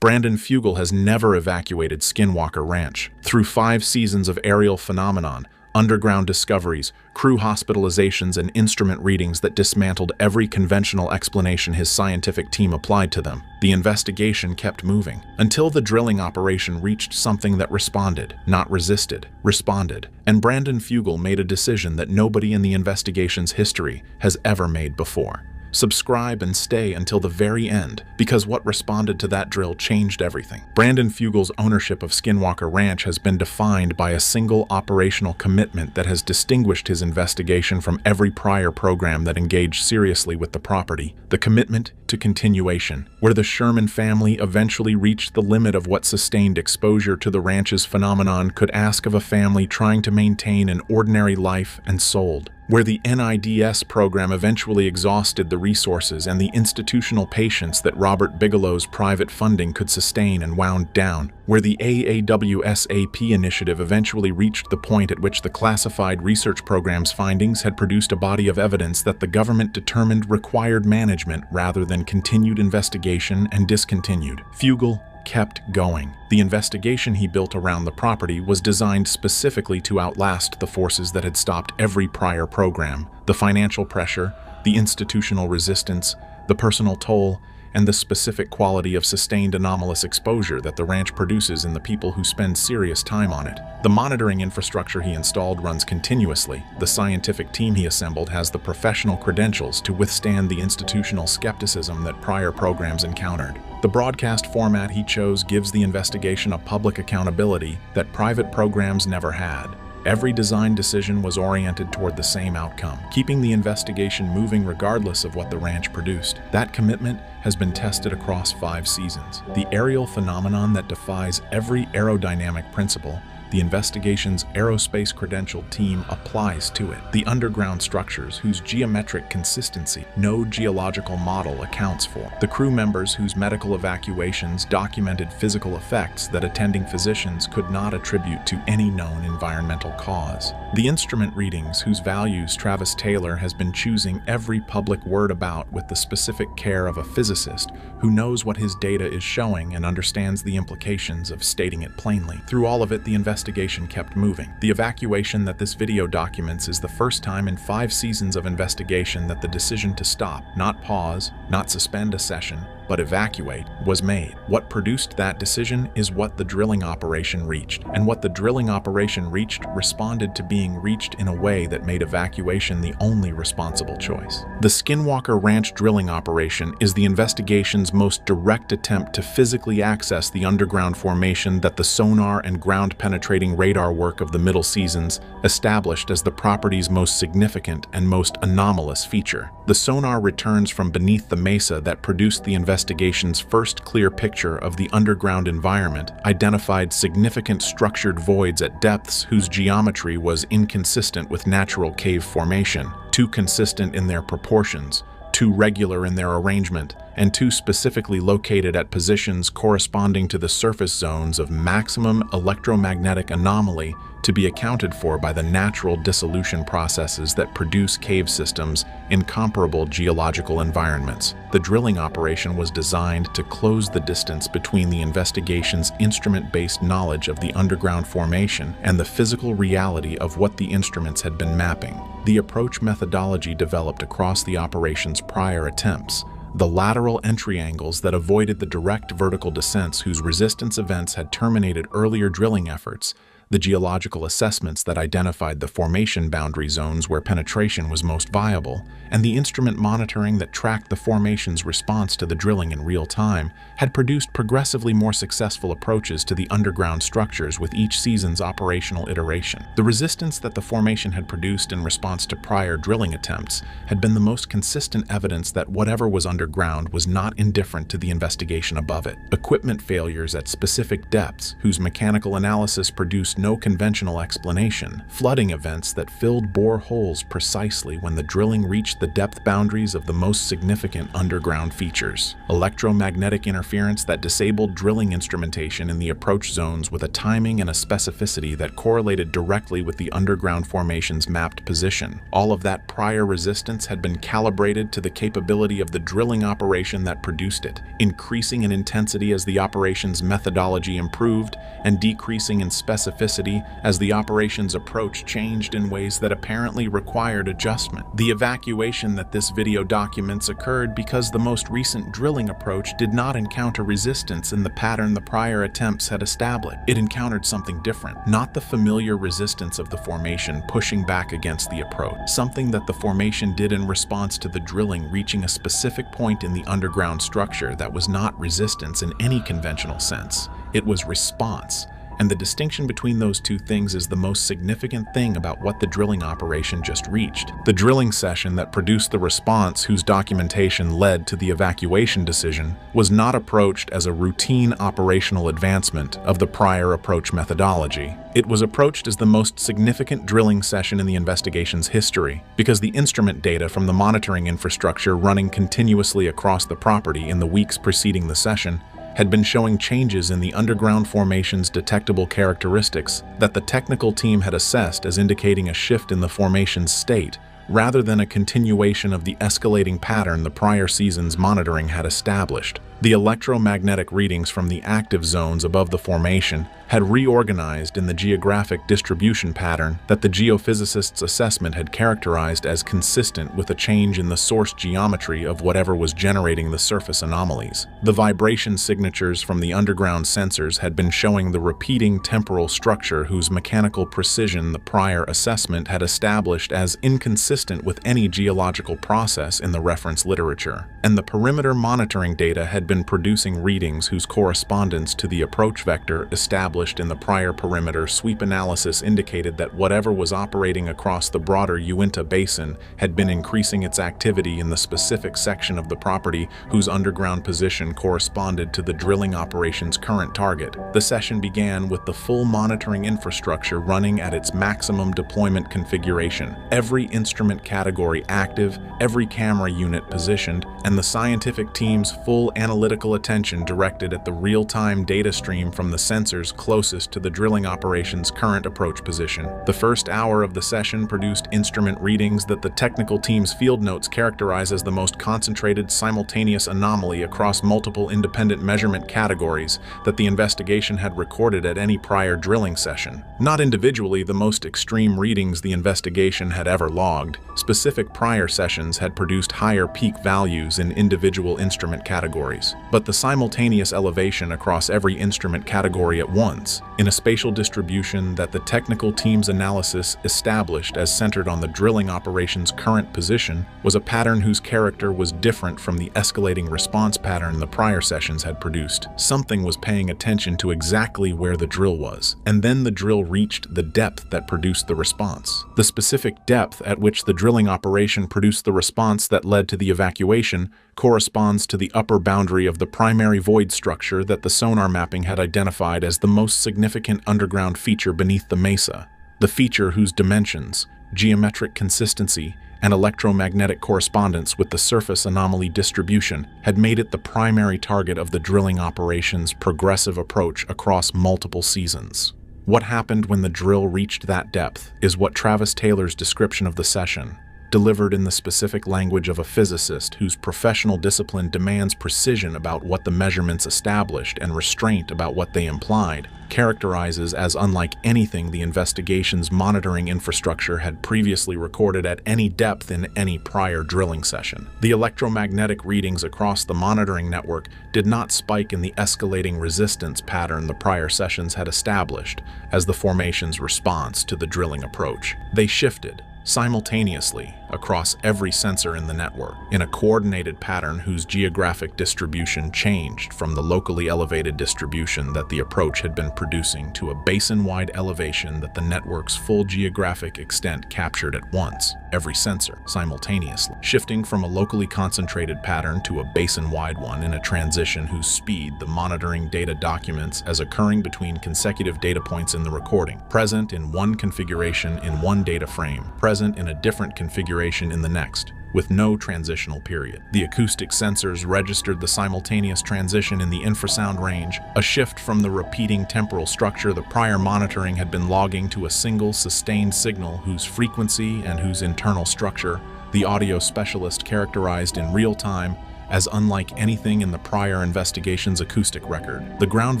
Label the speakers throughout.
Speaker 1: Brandon Fugal has never evacuated Skinwalker Ranch. Through 5 seasons of aerial phenomenon, underground discoveries, crew hospitalizations, and instrument readings that dismantled every conventional explanation his scientific team applied to them, the investigation kept moving, until the drilling operation reached something that responded, not resisted, responded, and Brandon Fugal made a decision that nobody in the investigation's history has ever made before. Subscribe and stay until the very end, because what responded to that drill changed everything. Brandon Fugal's ownership of Skinwalker Ranch has been defined by a single operational commitment that has distinguished his investigation from every prior program that engaged seriously with the property: the commitment to continuation, where the Sherman family eventually reached the limit of what sustained exposure to the ranch's phenomenon could ask of a family trying to maintain an ordinary life, and sold. Where the NIDS program eventually exhausted the resources and the institutional patience that Robert Bigelow's private funding could sustain and wound down. Where the AAWSAP initiative eventually reached the point at which the classified research program's findings had produced a body of evidence that the government determined required management rather than continued investigation, and discontinued. Fugal kept going. The investigation he built around the property was designed specifically to outlast the forces that had stopped every prior program: the financial pressure, the institutional resistance, the personal toll, and the specific quality of sustained anomalous exposure that the ranch produces in the people who spend serious time on it. The monitoring infrastructure he installed runs continuously. The scientific team he assembled has the professional credentials to withstand the institutional skepticism that prior programs encountered. The broadcast format he chose gives the investigation a public accountability that private programs never had. Every design decision was oriented toward the same outcome, keeping the investigation moving regardless of what the ranch produced. That commitment has been tested across 5 seasons. The aerial phenomenon that defies every aerodynamic principle, the investigation's aerospace credentialed team applies to it. The underground structures whose geometric consistency no geological model accounts for. The crew members whose medical evacuations documented physical effects that attending physicians could not attribute to any known environmental cause. The instrument readings whose values Travis Taylor has been choosing every public word about with the specific care of a physicist who knows what his data is showing and understands the implications of stating it plainly. Through all of it, the investigation kept moving. The evacuation that this video documents is the first time in 5 seasons of investigation that the decision to stop, not pause, not suspend a session, but evacuate, was made. What produced that decision is what the drilling operation reached, and what the drilling operation reached responded to being reached in a way that made evacuation the only responsible choice. The Skinwalker Ranch drilling operation is the investigation's most direct attempt to physically access the underground formation that the sonar and ground-penetrating radar work of the middle seasons established as the property's most significant and most anomalous feature. The sonar returns from beneath the mesa that produced the investigation's first clear picture of the underground environment, identified significant structured voids at depths whose geometry was inconsistent with natural cave formation, too consistent in their proportions, too regular in their arrangement, and too specifically located at positions corresponding to the surface zones of maximum electromagnetic anomaly to be accounted for by the natural dissolution processes that produce cave systems in comparable geological environments. The drilling operation was designed to close the distance between the investigation's instrument-based knowledge of the underground formation and the physical reality of what the instruments had been mapping. The approach methodology developed across the operation's prior attempts, the lateral entry angles that avoided the direct vertical descents whose resistance events had terminated earlier drilling efforts, the geological assessments that identified the formation boundary zones where penetration was most viable, and the instrument monitoring that tracked the formation's response to the drilling in real time, had produced progressively more successful approaches to the underground structures with each season's operational iteration. The resistance that the formation had produced in response to prior drilling attempts had been the most consistent evidence that whatever was underground was not indifferent to the investigation above it. Equipment failures at specific depths, whose mechanical analysis produced no conventional explanation, flooding events that filled bore holes precisely when the drilling reached the depth boundaries of the most significant underground features. Electromagnetic interference that disabled drilling instrumentation in the approach zones with a timing and a specificity that correlated directly with the underground formation's mapped position. All of that prior resistance had been calibrated to the capability of the drilling operation that produced it, increasing in intensity as the operation's methodology improved and decreasing in specificity as the operation's approach changed in ways that apparently required adjustment. The evacuation that this video documents occurred because the most recent drilling approach did not encounter resistance in the pattern the prior attempts had established. It encountered something different, not the familiar resistance of the formation pushing back against the approach, something that the formation did in response to the drilling reaching a specific point in the underground structure that was not resistance in any conventional sense. It was response. And the distinction between those two things is the most significant thing about what the drilling operation just reached. The drilling session that produced the response whose documentation led to the evacuation decision was not approached as a routine operational advancement of the prior approach methodology. It was approached as the most significant drilling session in the investigation's history because the instrument data from the monitoring infrastructure running continuously across the property in the weeks preceding the session had been showing changes in the underground formation's detectable characteristics that the technical team had assessed as indicating a shift in the formation's state, rather than a continuation of the escalating pattern the prior season's monitoring had established. The electromagnetic readings from the active zones above the formation had reorganized in the geographic distribution pattern that the geophysicist's assessment had characterized as consistent with a change in the source geometry of whatever was generating the surface anomalies. The vibration signatures from the underground sensors had been showing the repeating temporal structure whose mechanical precision the prior assessment had established as inconsistent with any geological process in the reference literature. And the perimeter monitoring data had been producing readings whose correspondence to the approach vector established in the prior perimeter sweep analysis indicated that whatever was operating across the broader Uinta Basin had been increasing its activity in the specific section of the property whose underground position corresponded to the drilling operation's current target. The session began with the full monitoring infrastructure running at its maximum deployment configuration, every instrument category active, every camera unit positioned, and the scientific team's full analytical attention directed at the real-time data stream from the sensors closest to the drilling operation's current approach position. The first hour of the session produced instrument readings that the technical team's field notes characterize as the most concentrated simultaneous anomaly across multiple independent measurement categories that the investigation had recorded at any prior drilling session. Not individually the most extreme readings the investigation had ever logged. Specific prior sessions had produced higher peak values in individual instrument categories, but the simultaneous elevation across every instrument category at once, in a spatial distribution that the technical team's analysis established as centered on the drilling operation's current position, was a pattern whose character was different from the escalating response pattern the prior sessions had produced. Something was paying attention to exactly where the drill was, and then the drill reached the depth that produced the response. The specific depth at which the drilling operation produced the response that led to the evacuation corresponds to the upper boundary of the primary void structure that the sonar mapping had identified as the most significant underground feature beneath the mesa, the feature whose dimensions, geometric consistency, and electromagnetic correspondence with the surface anomaly distribution had made it the primary target of the drilling operation's progressive approach across multiple seasons. What happened when the drill reached that depth is what Travis Taylor's description of the session, delivered in the specific language of a physicist whose professional discipline demands precision about what the measurements established and restraint about what they implied, characterizes as unlike anything the investigation's monitoring infrastructure had previously recorded at any depth in any prior drilling session. The electromagnetic readings across the monitoring network did not spike in the escalating resistance pattern the prior sessions had established as the formation's response to the drilling approach. They shifted, simultaneously across every sensor in the network, in a coordinated pattern whose geographic distribution changed from the locally elevated distribution that the approach had been producing to a basin-wide elevation that the network's full geographic extent captured at once, every sensor simultaneously, shifting from a locally concentrated pattern to a basin-wide one in a transition whose speed the monitoring data documents as occurring between consecutive data points in the recording, present in one configuration in one data frame, present in a different configuration in the next, with no transitional period. The acoustic sensors registered the simultaneous transition in the infrasound range, a shift from the repeating temporal structure the prior monitoring had been logging to a single sustained signal whose frequency and whose internal structure the audio specialist characterized in real time as unlike anything in the prior investigation's acoustic record. The ground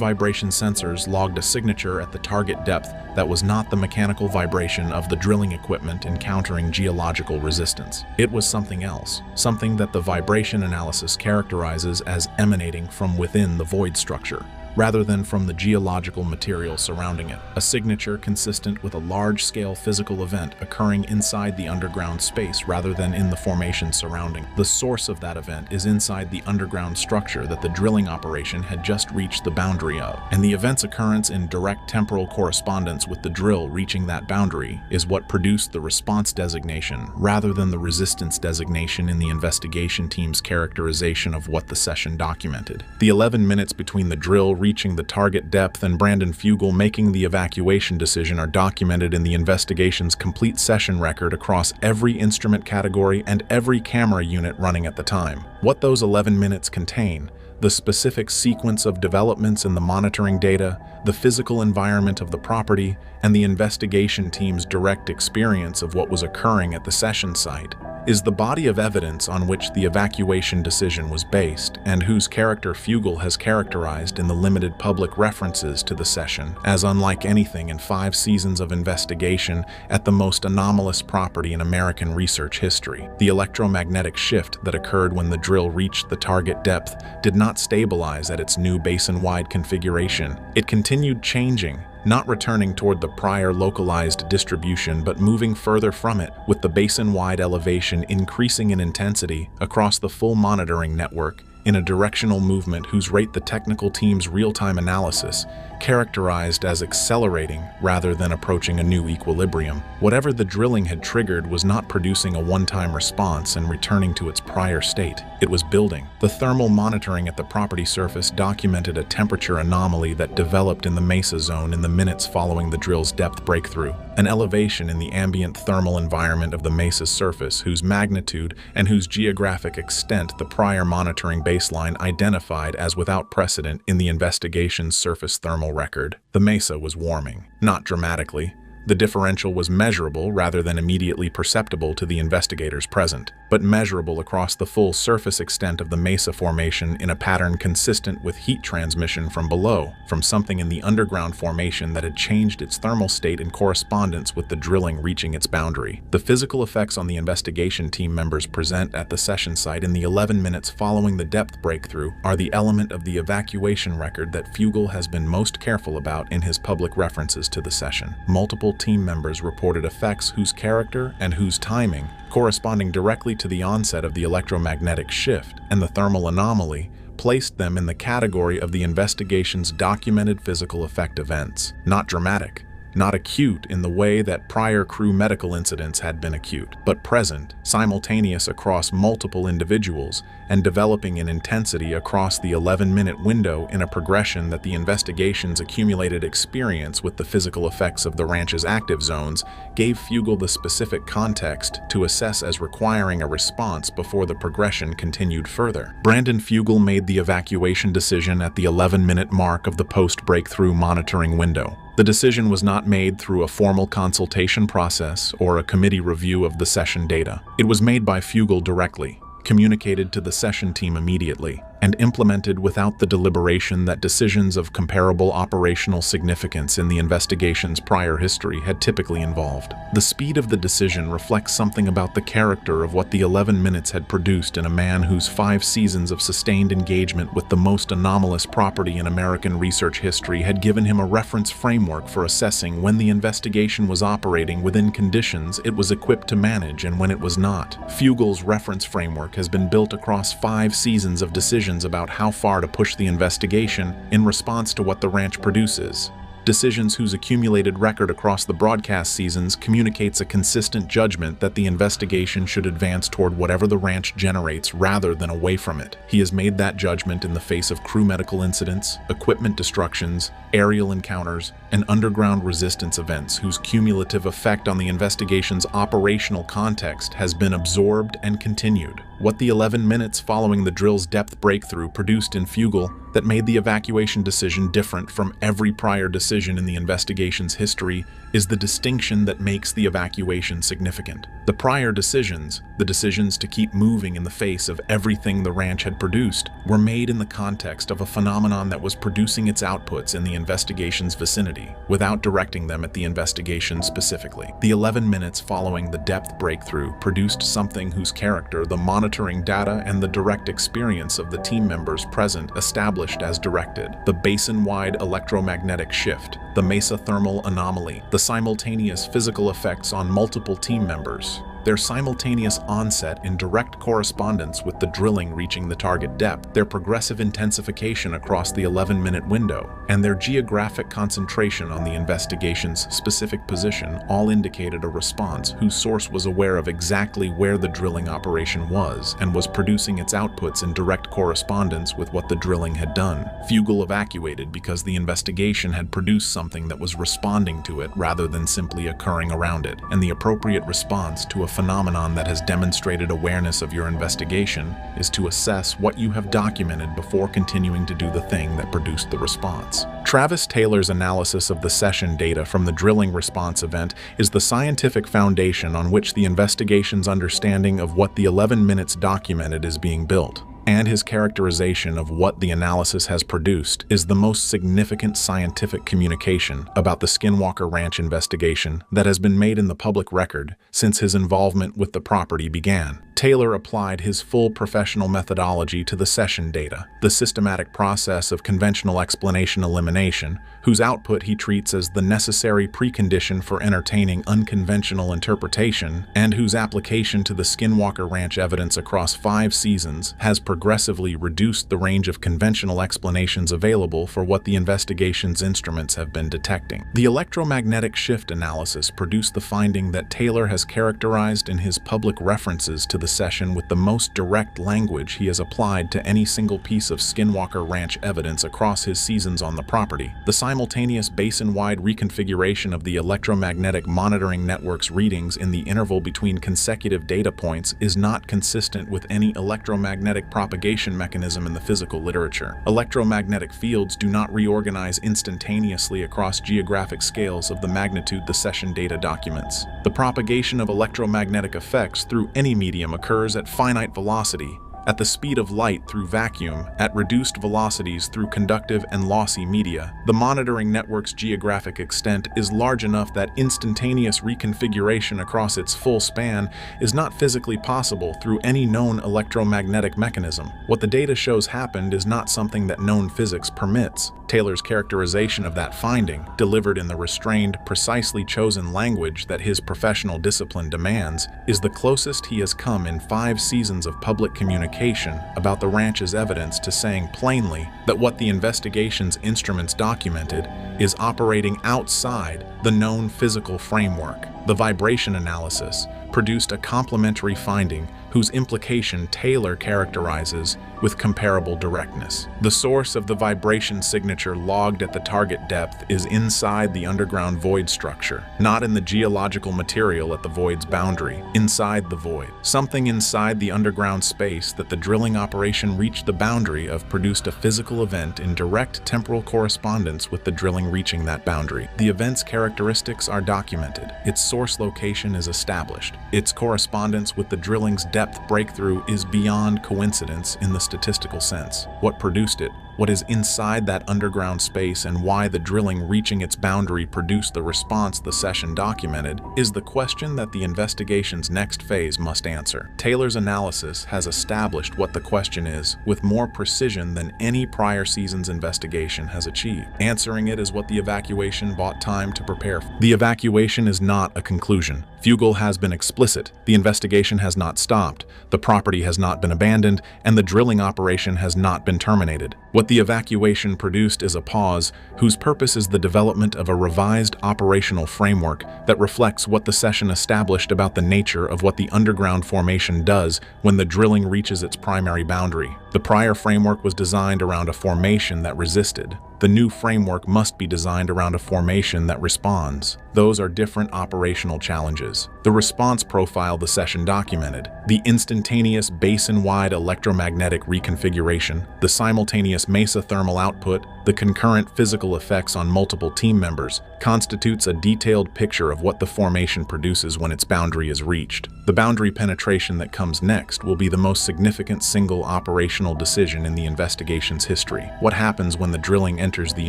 Speaker 1: vibration sensors logged a signature at the target depth that was not the mechanical vibration of the drilling equipment encountering geological resistance. It was something else, something that the vibration analysis characterizes as emanating from within the void structure, rather than from the geological material surrounding it, a signature consistent with a large-scale physical event occurring inside the underground space rather than in the formation surrounding. The source of that event is inside the underground structure that the drilling operation had just reached the boundary of, and the event's occurrence in direct temporal correspondence with the drill reaching that boundary is what produced the response designation rather than the resistance designation in the investigation team's characterization of what the session documented. The 11 minutes between the drill reaching the target depth and Brandon Fugal making the evacuation decision are documented in the investigation's complete session record across every instrument category and every camera unit running at the time. What those 11 minutes contain, the specific sequence of developments in the monitoring data, the physical environment of the property, and the investigation team's direct experience of what was occurring at the session site, is the body of evidence on which the evacuation decision was based and whose character Fugal has characterized in the limited public references to the session as unlike anything in 5 seasons of investigation at the most anomalous property in American research history. The electromagnetic shift that occurred when the drill reached the target depth did not stabilize at its new basin-wide configuration. It continued changing, not returning toward the prior localized distribution but moving further from it, with the basin-wide elevation increasing in intensity across the full monitoring network in a directional movement whose rate the technical team's real-time analysis characterized as accelerating rather than approaching a new equilibrium. Whatever the drilling had triggered was not producing a one-time response and returning to its prior state. It was building. The thermal monitoring at the property surface documented a temperature anomaly that developed in the mesa zone in the minutes following the drill's depth breakthrough, an elevation in the ambient thermal environment of the mesa's surface whose magnitude and whose geographic extent the prior monitoring baseline identified as without precedent in the investigation's surface thermal record. The mesa was warming, not dramatically. The differential was measurable rather than immediately perceptible to the investigators present, but measurable across the full surface extent of the mesa formation in a pattern consistent with heat transmission from below, from something in the underground formation that had changed its thermal state in correspondence with the drilling reaching its boundary. The physical effects on the investigation team members present at the session site in the 11 minutes following the depth breakthrough are the element of the evacuation record that Fugal has been most careful about in his public references to the session. Multiple team members reported effects whose character and whose timing, corresponding directly to the onset of the electromagnetic shift and the thermal anomaly, placed them in the category of the investigation's documented physical effect events. Not dramatic, not acute in the way that prior crew medical incidents had been acute, but present, simultaneous across multiple individuals, and developing in intensity across the 11-minute window in a progression that the investigation's accumulated experience with the physical effects of the ranch's active zones gave Fugal the specific context to assess as requiring a response before the progression continued further. Brandon Fugal made the evacuation decision at the 11-minute mark of the post-breakthrough monitoring window. The decision was not made through a formal consultation process or a committee review of the session data. It was made by Fugal directly, communicated to the session team immediately, and implemented without the deliberation that decisions of comparable operational significance in the investigation's prior history had typically involved. The speed of the decision reflects something about the character of what the 11 minutes had produced in a man whose 5 seasons of sustained engagement with the most anomalous property in American research history had given him a reference framework for assessing when the investigation was operating within conditions it was equipped to manage and when it was not. Fugal's reference framework has been built across 5 seasons of decisions about how far to push the investigation in response to what the ranch produces. Decisions whose accumulated record across the broadcast seasons communicates a consistent judgment that the investigation should advance toward whatever the ranch generates rather than away from it. He has made that judgment in the face of crew medical incidents, equipment destructions, aerial encounters, and underground resistance events whose cumulative effect on the investigation's operational context has been absorbed and continued. What the 11 minutes following the drill's depth breakthrough produced in Fugal that made the evacuation decision different from every prior decision in the investigation's history is the distinction that makes the evacuation significant. The prior decisions, the decisions to keep moving in the face of everything the ranch had produced, were made in the context of a phenomenon that was producing its outputs in the investigation's vicinity, without directing them at the investigation specifically. The 11 minutes following the depth breakthrough produced something whose character, the monitoring data, and the direct experience of the team members present established as directed. The basin-wide electromagnetic shift, the mesothermal anomaly, the simultaneous physical effects on multiple team members, their simultaneous onset in direct correspondence with the drilling reaching the target depth, their progressive intensification across the 11-minute window, and their geographic concentration on the investigation's specific position all indicated a response whose source was aware of exactly where the drilling operation was and was producing its outputs in direct correspondence with what the drilling had done. Fugal evacuated because the investigation had produced something that was responding to it rather than simply occurring around it, and the appropriate response to a phenomenon that has demonstrated awareness of your investigation is to assess what you have documented before continuing to do the thing that produced the response. Travis Taylor's analysis of the session data from the drilling response event is the scientific foundation on which the investigation's understanding of what the 11 minutes documented is being built. And his characterization of what the analysis has produced is the most significant scientific communication about the Skinwalker Ranch investigation that has been made in the public record since his involvement with the property began. Taylor applied his full professional methodology to the session data, the systematic process of conventional explanation elimination, whose output he treats as the necessary precondition for entertaining unconventional interpretation, and whose application to the Skinwalker Ranch evidence across 5 seasons has progressively reduced the range of conventional explanations available for what the investigation's instruments have been detecting. The electromagnetic shift analysis produced the finding that Taylor has characterized in his public references to the session with the most direct language he has applied to any single piece of Skinwalker Ranch evidence across his seasons on the property. The simultaneous basin-wide reconfiguration of the electromagnetic monitoring network's readings in the interval between consecutive data points is not consistent with any electromagnetic propagation mechanism in the physical literature. Electromagnetic fields do not reorganize instantaneously across geographic scales of the magnitude the session data documents. The propagation of electromagnetic effects through any medium occurs at finite velocity, at the speed of light through vacuum, at reduced velocities through conductive and lossy media. The monitoring network's geographic extent is large enough that instantaneous reconfiguration across its full span is not physically possible through any known electromagnetic mechanism. What the data shows happened is not something that known physics permits. Taylor's characterization of that finding, delivered in the restrained, precisely chosen language that his professional discipline demands, is the closest he has come in 5 seasons of public communication about the ranch's evidence to saying plainly that what the investigation's instruments documented is operating outside the known physical framework. The vibration analysis produced a complementary finding whose implication Taylor characterizes with comparable directness. The source of the vibration signature logged at the target depth is inside the underground void structure, not in the geological material at the void's boundary, inside the void. Something inside the underground space that the drilling operation reached the boundary of produced a physical event in direct temporal correspondence with the drilling reaching that boundary. The event's characteristics are documented. Its source location is established. Its correspondence with the drilling's depth depth breakthrough is beyond coincidence in the statistical sense. What produced it, what is inside that underground space, and why the drilling reaching its boundary produced the response the session documented is the question that the investigation's next phase must answer. Taylor's analysis has established what the question is with more precision than any prior season's investigation has achieved. Answering it is what the evacuation bought time to prepare for. The evacuation is not a conclusion. Fugal has been explicit. The investigation has not stopped, the property has not been abandoned, and the drilling operation has not been terminated. What the evacuation produced is a pause whose purpose is the development of a revised operational framework that reflects what the session established about the nature of what the underground formation does when the drilling reaches its primary boundary. The prior framework was designed around a formation that resisted. The new framework must be designed around a formation that responds. Those are different operational challenges. The response profile the session documented, the instantaneous basin-wide electromagnetic reconfiguration, the simultaneous mesothermal output, the concurrent physical effects on multiple team members, constitutes a detailed picture of what the formation produces when its boundary is reached. The boundary penetration that comes next will be the most significant single operational decision in the investigation's history. What happens when the drilling enters the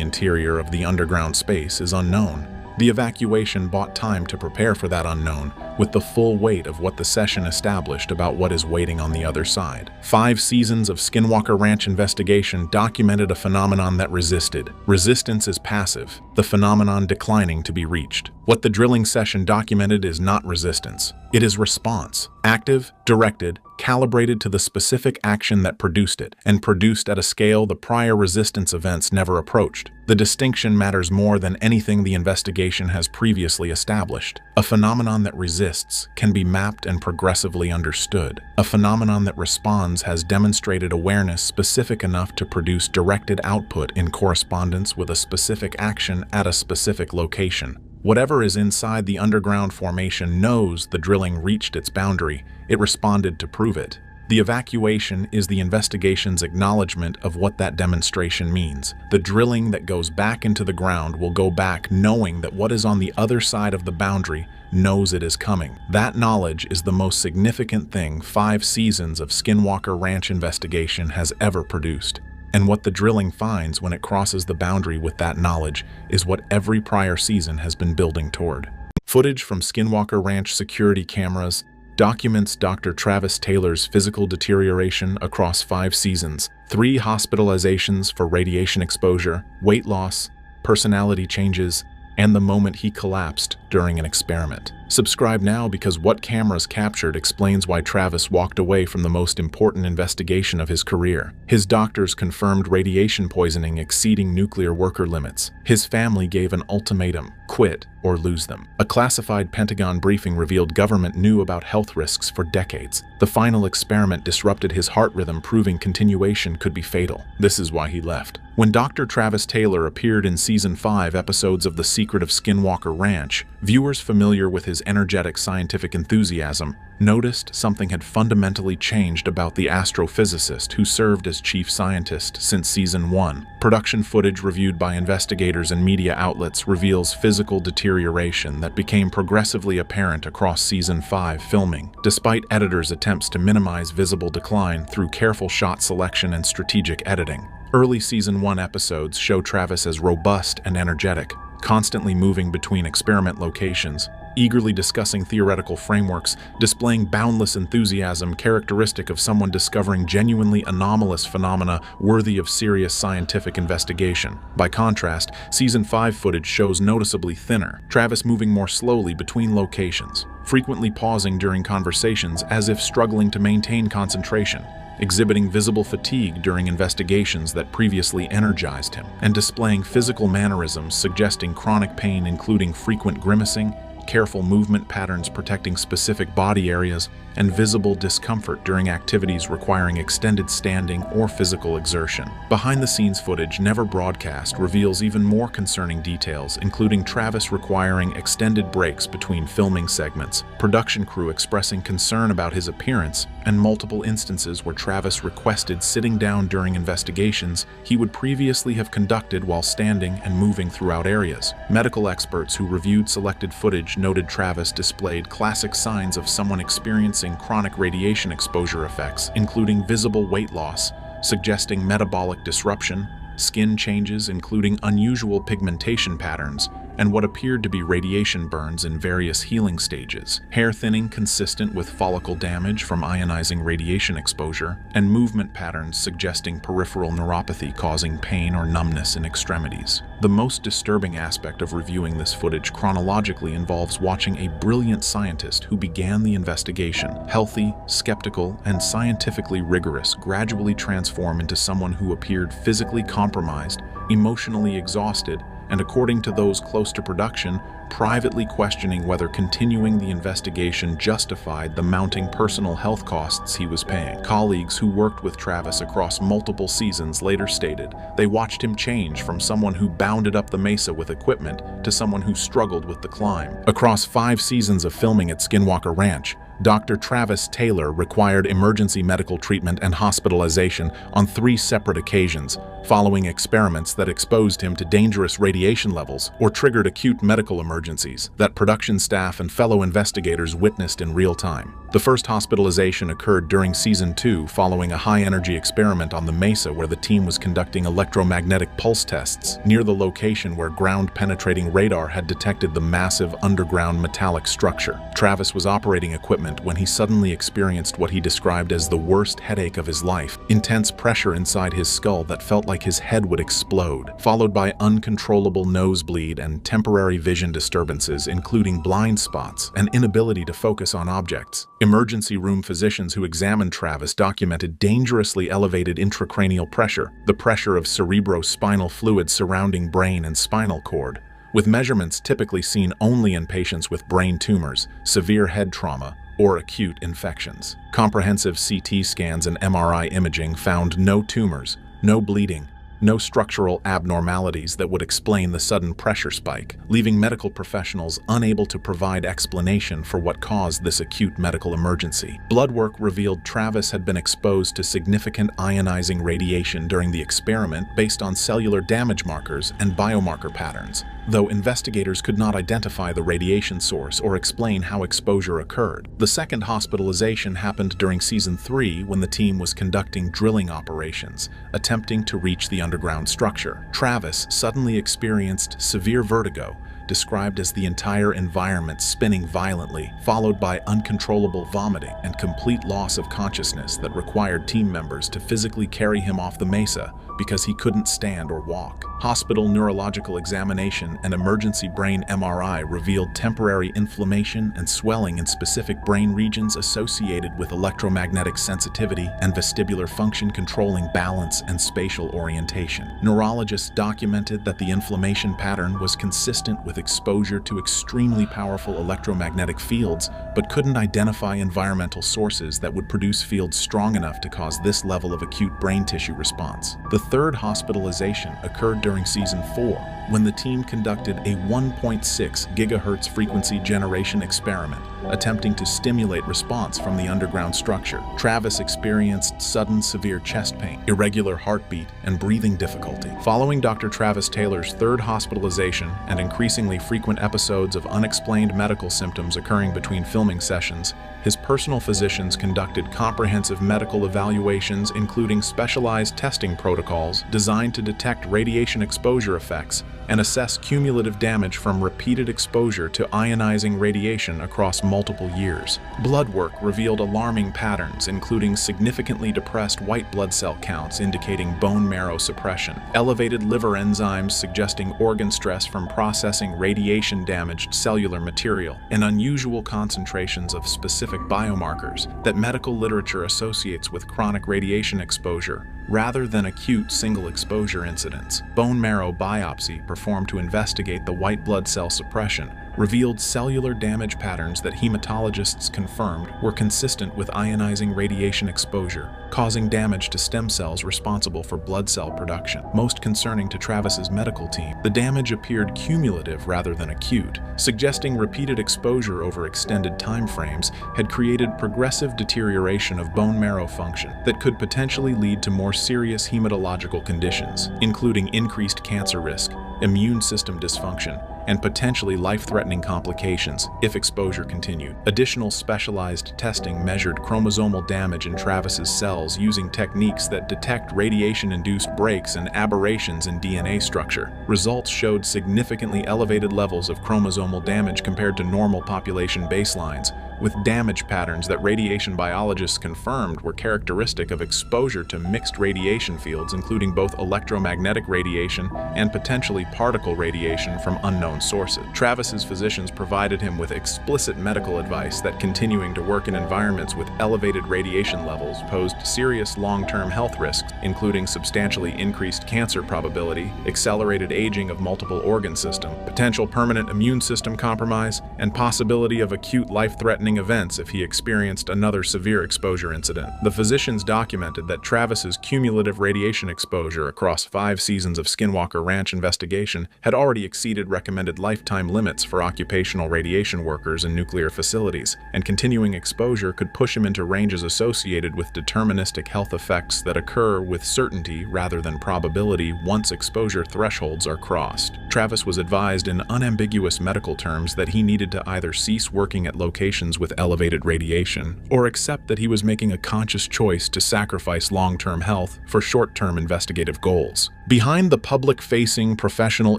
Speaker 1: interior of the underground space is unknown. The evacuation bought time to prepare for that unknown, with the full weight of what the session established about what is waiting on the other side. 5 seasons of Skinwalker Ranch investigation documented a phenomenon that resisted. Resistance is passive, the phenomenon declining to be reached. What the drilling session documented is not resistance. It is response. Active, directed, calibrated to the specific action that produced it, and produced at a scale the prior resistance events never approached. The distinction matters more than anything the investigation has previously established. A phenomenon that resists can be mapped and progressively understood. A phenomenon that responds has demonstrated awareness specific enough to produce directed output in correspondence with a specific action at a specific location. Whatever is inside the underground formation knows the drilling reached its boundary. It responded to prove it. The evacuation is the investigation's acknowledgement of what that demonstration means. The drilling that goes back into the ground will go back knowing that what is on the other side of the boundary knows it is coming. That knowledge is the most significant thing 5 seasons of Skinwalker Ranch investigation has ever produced. And what the drilling finds when it crosses the boundary with that knowledge is what every prior season has been building toward. Footage from Skinwalker Ranch security cameras documents Dr. Travis Taylor's physical deterioration across 5 seasons, 3 hospitalizations for radiation exposure, weight loss, personality changes, and the moment he collapsed during an experiment. Subscribe now because what cameras captured explains why Travis walked away from the most important investigation of his career. His doctors confirmed radiation poisoning exceeding nuclear worker limits. His family gave an ultimatum: quit or lose them. A classified Pentagon briefing revealed government knew about health risks for decades. The final experiment disrupted his heart rhythm, proving continuation could be fatal. This is why he left. When Dr. Travis Taylor appeared in Season 5 episodes of The Secret of Skinwalker Ranch, viewers familiar with his energetic scientific enthusiasm noticed something had fundamentally changed about the astrophysicist who served as chief scientist since Season 1. Production footage reviewed by investigators and media outlets reveals physical deterioration that became progressively apparent across Season 5 filming, despite editors' attempts to minimize visible decline through careful shot selection and strategic editing. Early Season 1 episodes show Travis as robust and energetic, constantly moving between experiment locations, eagerly discussing theoretical frameworks, displaying boundless enthusiasm characteristic of someone discovering genuinely anomalous phenomena worthy of serious scientific investigation. By contrast, Season 5 footage shows noticeably thinner, Travis moving more slowly between locations, frequently pausing during conversations as if struggling to maintain concentration, exhibiting visible fatigue during investigations that previously energized him, and displaying physical mannerisms suggesting chronic pain, including frequent grimacing, careful movement patterns protecting specific body areas, and visible discomfort during activities requiring extended standing or physical exertion. Behind-the-scenes footage never broadcast reveals even more concerning details, including Travis requiring extended breaks between filming segments, production crew expressing concern about his appearance, and multiple instances where Travis requested sitting down during investigations he would previously have conducted while standing and moving throughout areas. Medical experts who reviewed selected footage noted Travis displayed classic signs of someone experiencing chronic radiation exposure effects, including visible weight loss, suggesting metabolic disruption, skin changes including unusual pigmentation patterns, and what appeared to be radiation burns in various healing stages, hair thinning consistent with follicle damage from ionizing radiation exposure, and movement patterns suggesting peripheral neuropathy causing pain or numbness in extremities. The most disturbing aspect of reviewing this footage chronologically involves watching a brilliant scientist who began the investigation, healthy, skeptical, and scientifically rigorous, gradually transform into someone who appeared physically compromised, emotionally exhausted, and according to those close to production, privately questioning whether continuing the investigation justified the mounting personal health costs he was paying. Colleagues who worked with Travis across multiple seasons later stated they watched him change from someone who bounded up the mesa with equipment to someone who struggled with the climb. Across 5 seasons of filming at Skinwalker Ranch, Dr. Travis Taylor required emergency medical treatment and hospitalization on 3 separate occasions, following experiments that exposed him to dangerous radiation levels or triggered acute medical emergencies that production staff and fellow investigators witnessed in real time. The first hospitalization occurred during Season 2 following a high-energy experiment on the mesa where the team was conducting electromagnetic pulse tests near the location where ground-penetrating radar had detected the massive underground metallic structure. Travis was operating equipment when he suddenly experienced what he described as the worst headache of his life, intense pressure inside his skull that felt like his head would explode, followed by uncontrollable nosebleed and temporary vision disturbances, including blind spots and inability to focus on objects. Emergency room physicians who examined Travis documented dangerously elevated intracranial pressure, the pressure of cerebrospinal fluid surrounding brain and spinal cord, with measurements typically seen only in patients with brain tumors, severe head trauma, or acute infections. Comprehensive CT scans and MRI imaging found no tumors, no bleeding, no structural abnormalities that would explain the sudden pressure spike, leaving medical professionals unable to provide explanation for what caused this acute medical emergency. Blood work revealed Travis had been exposed to significant ionizing radiation during the experiment based on cellular damage markers and biomarker patterns, though investigators could not identify the radiation source or explain how exposure occurred. The second hospitalization happened during Season 3 when the team was conducting drilling operations, attempting to reach the underground structure. Travis suddenly experienced severe vertigo, described as the entire environment spinning violently, followed by uncontrollable vomiting and complete loss of consciousness that required team members to physically carry him off the mesa because he couldn't stand or walk. Hospital neurological examination and emergency brain MRI revealed temporary inflammation and swelling in specific brain regions associated with electromagnetic sensitivity and vestibular function controlling balance and spatial orientation. Neurologists documented that the inflammation pattern was consistent with exposure to extremely powerful electromagnetic fields, but couldn't identify environmental sources that would produce fields strong enough to cause this level of acute brain tissue response. The third hospitalization occurred during Season 4, when the team conducted a 1.6 gigahertz frequency generation experiment, attempting to stimulate response from the underground structure. Travis experienced sudden severe chest pain, irregular heartbeat, and breathing difficulty. Following Dr. Travis Taylor's third hospitalization and increasingly frequent episodes of unexplained medical symptoms occurring between filming sessions, his personal physicians conducted comprehensive medical evaluations, including specialized testing protocols designed to detect radiation exposure effects and assess cumulative damage from repeated exposure to ionizing radiation across multiple years. Blood work revealed alarming patterns, including significantly depressed white blood cell counts indicating bone marrow suppression, elevated liver enzymes suggesting organ stress from processing radiation-damaged cellular material, and unusual concentrations of specific biomarkers that medical literature associates with chronic radiation exposure rather than acute single exposure incidents. Bone marrow biopsy performed to investigate the white blood cell suppression revealed cellular damage patterns that hematologists confirmed were consistent with ionizing radiation exposure, causing damage to stem cells responsible for blood cell production. Most concerning to Travis's medical team, the damage appeared cumulative rather than acute, suggesting repeated exposure over extended time frames had created progressive deterioration of bone marrow function that could potentially lead to more serious hematological conditions, including increased cancer risk, immune system dysfunction, and potentially life-threatening complications if exposure continued. Additional specialized testing measured chromosomal damage in Travis's cells using techniques that detect radiation-induced breaks and aberrations in DNA structure. Results showed significantly elevated levels of chromosomal damage compared to normal population baselines, with damage patterns that radiation biologists confirmed were characteristic of exposure to mixed radiation fields, including both electromagnetic radiation and potentially particle radiation from unknown sources. Travis's physicians provided him with explicit medical advice that continuing to work in environments with elevated radiation levels posed serious long-term health risks, including substantially increased cancer probability, accelerated aging of multiple organ systems, potential permanent immune system compromise, and possibility of acute life-threatening events if he experienced another severe exposure incident. The physicians documented that Travis's cumulative radiation exposure across 5 seasons of Skinwalker Ranch investigation had already exceeded recommended lifetime limits for occupational radiation workers in nuclear facilities, and continuing exposure could push him into ranges associated with deterministic health effects that occur with certainty rather than probability once exposure thresholds are crossed. Travis was advised in unambiguous medical terms that he needed to either cease working at locations with elevated radiation, or accept that he was making a conscious choice to sacrifice long-term health for short-term investigative goals. Behind the public-facing professional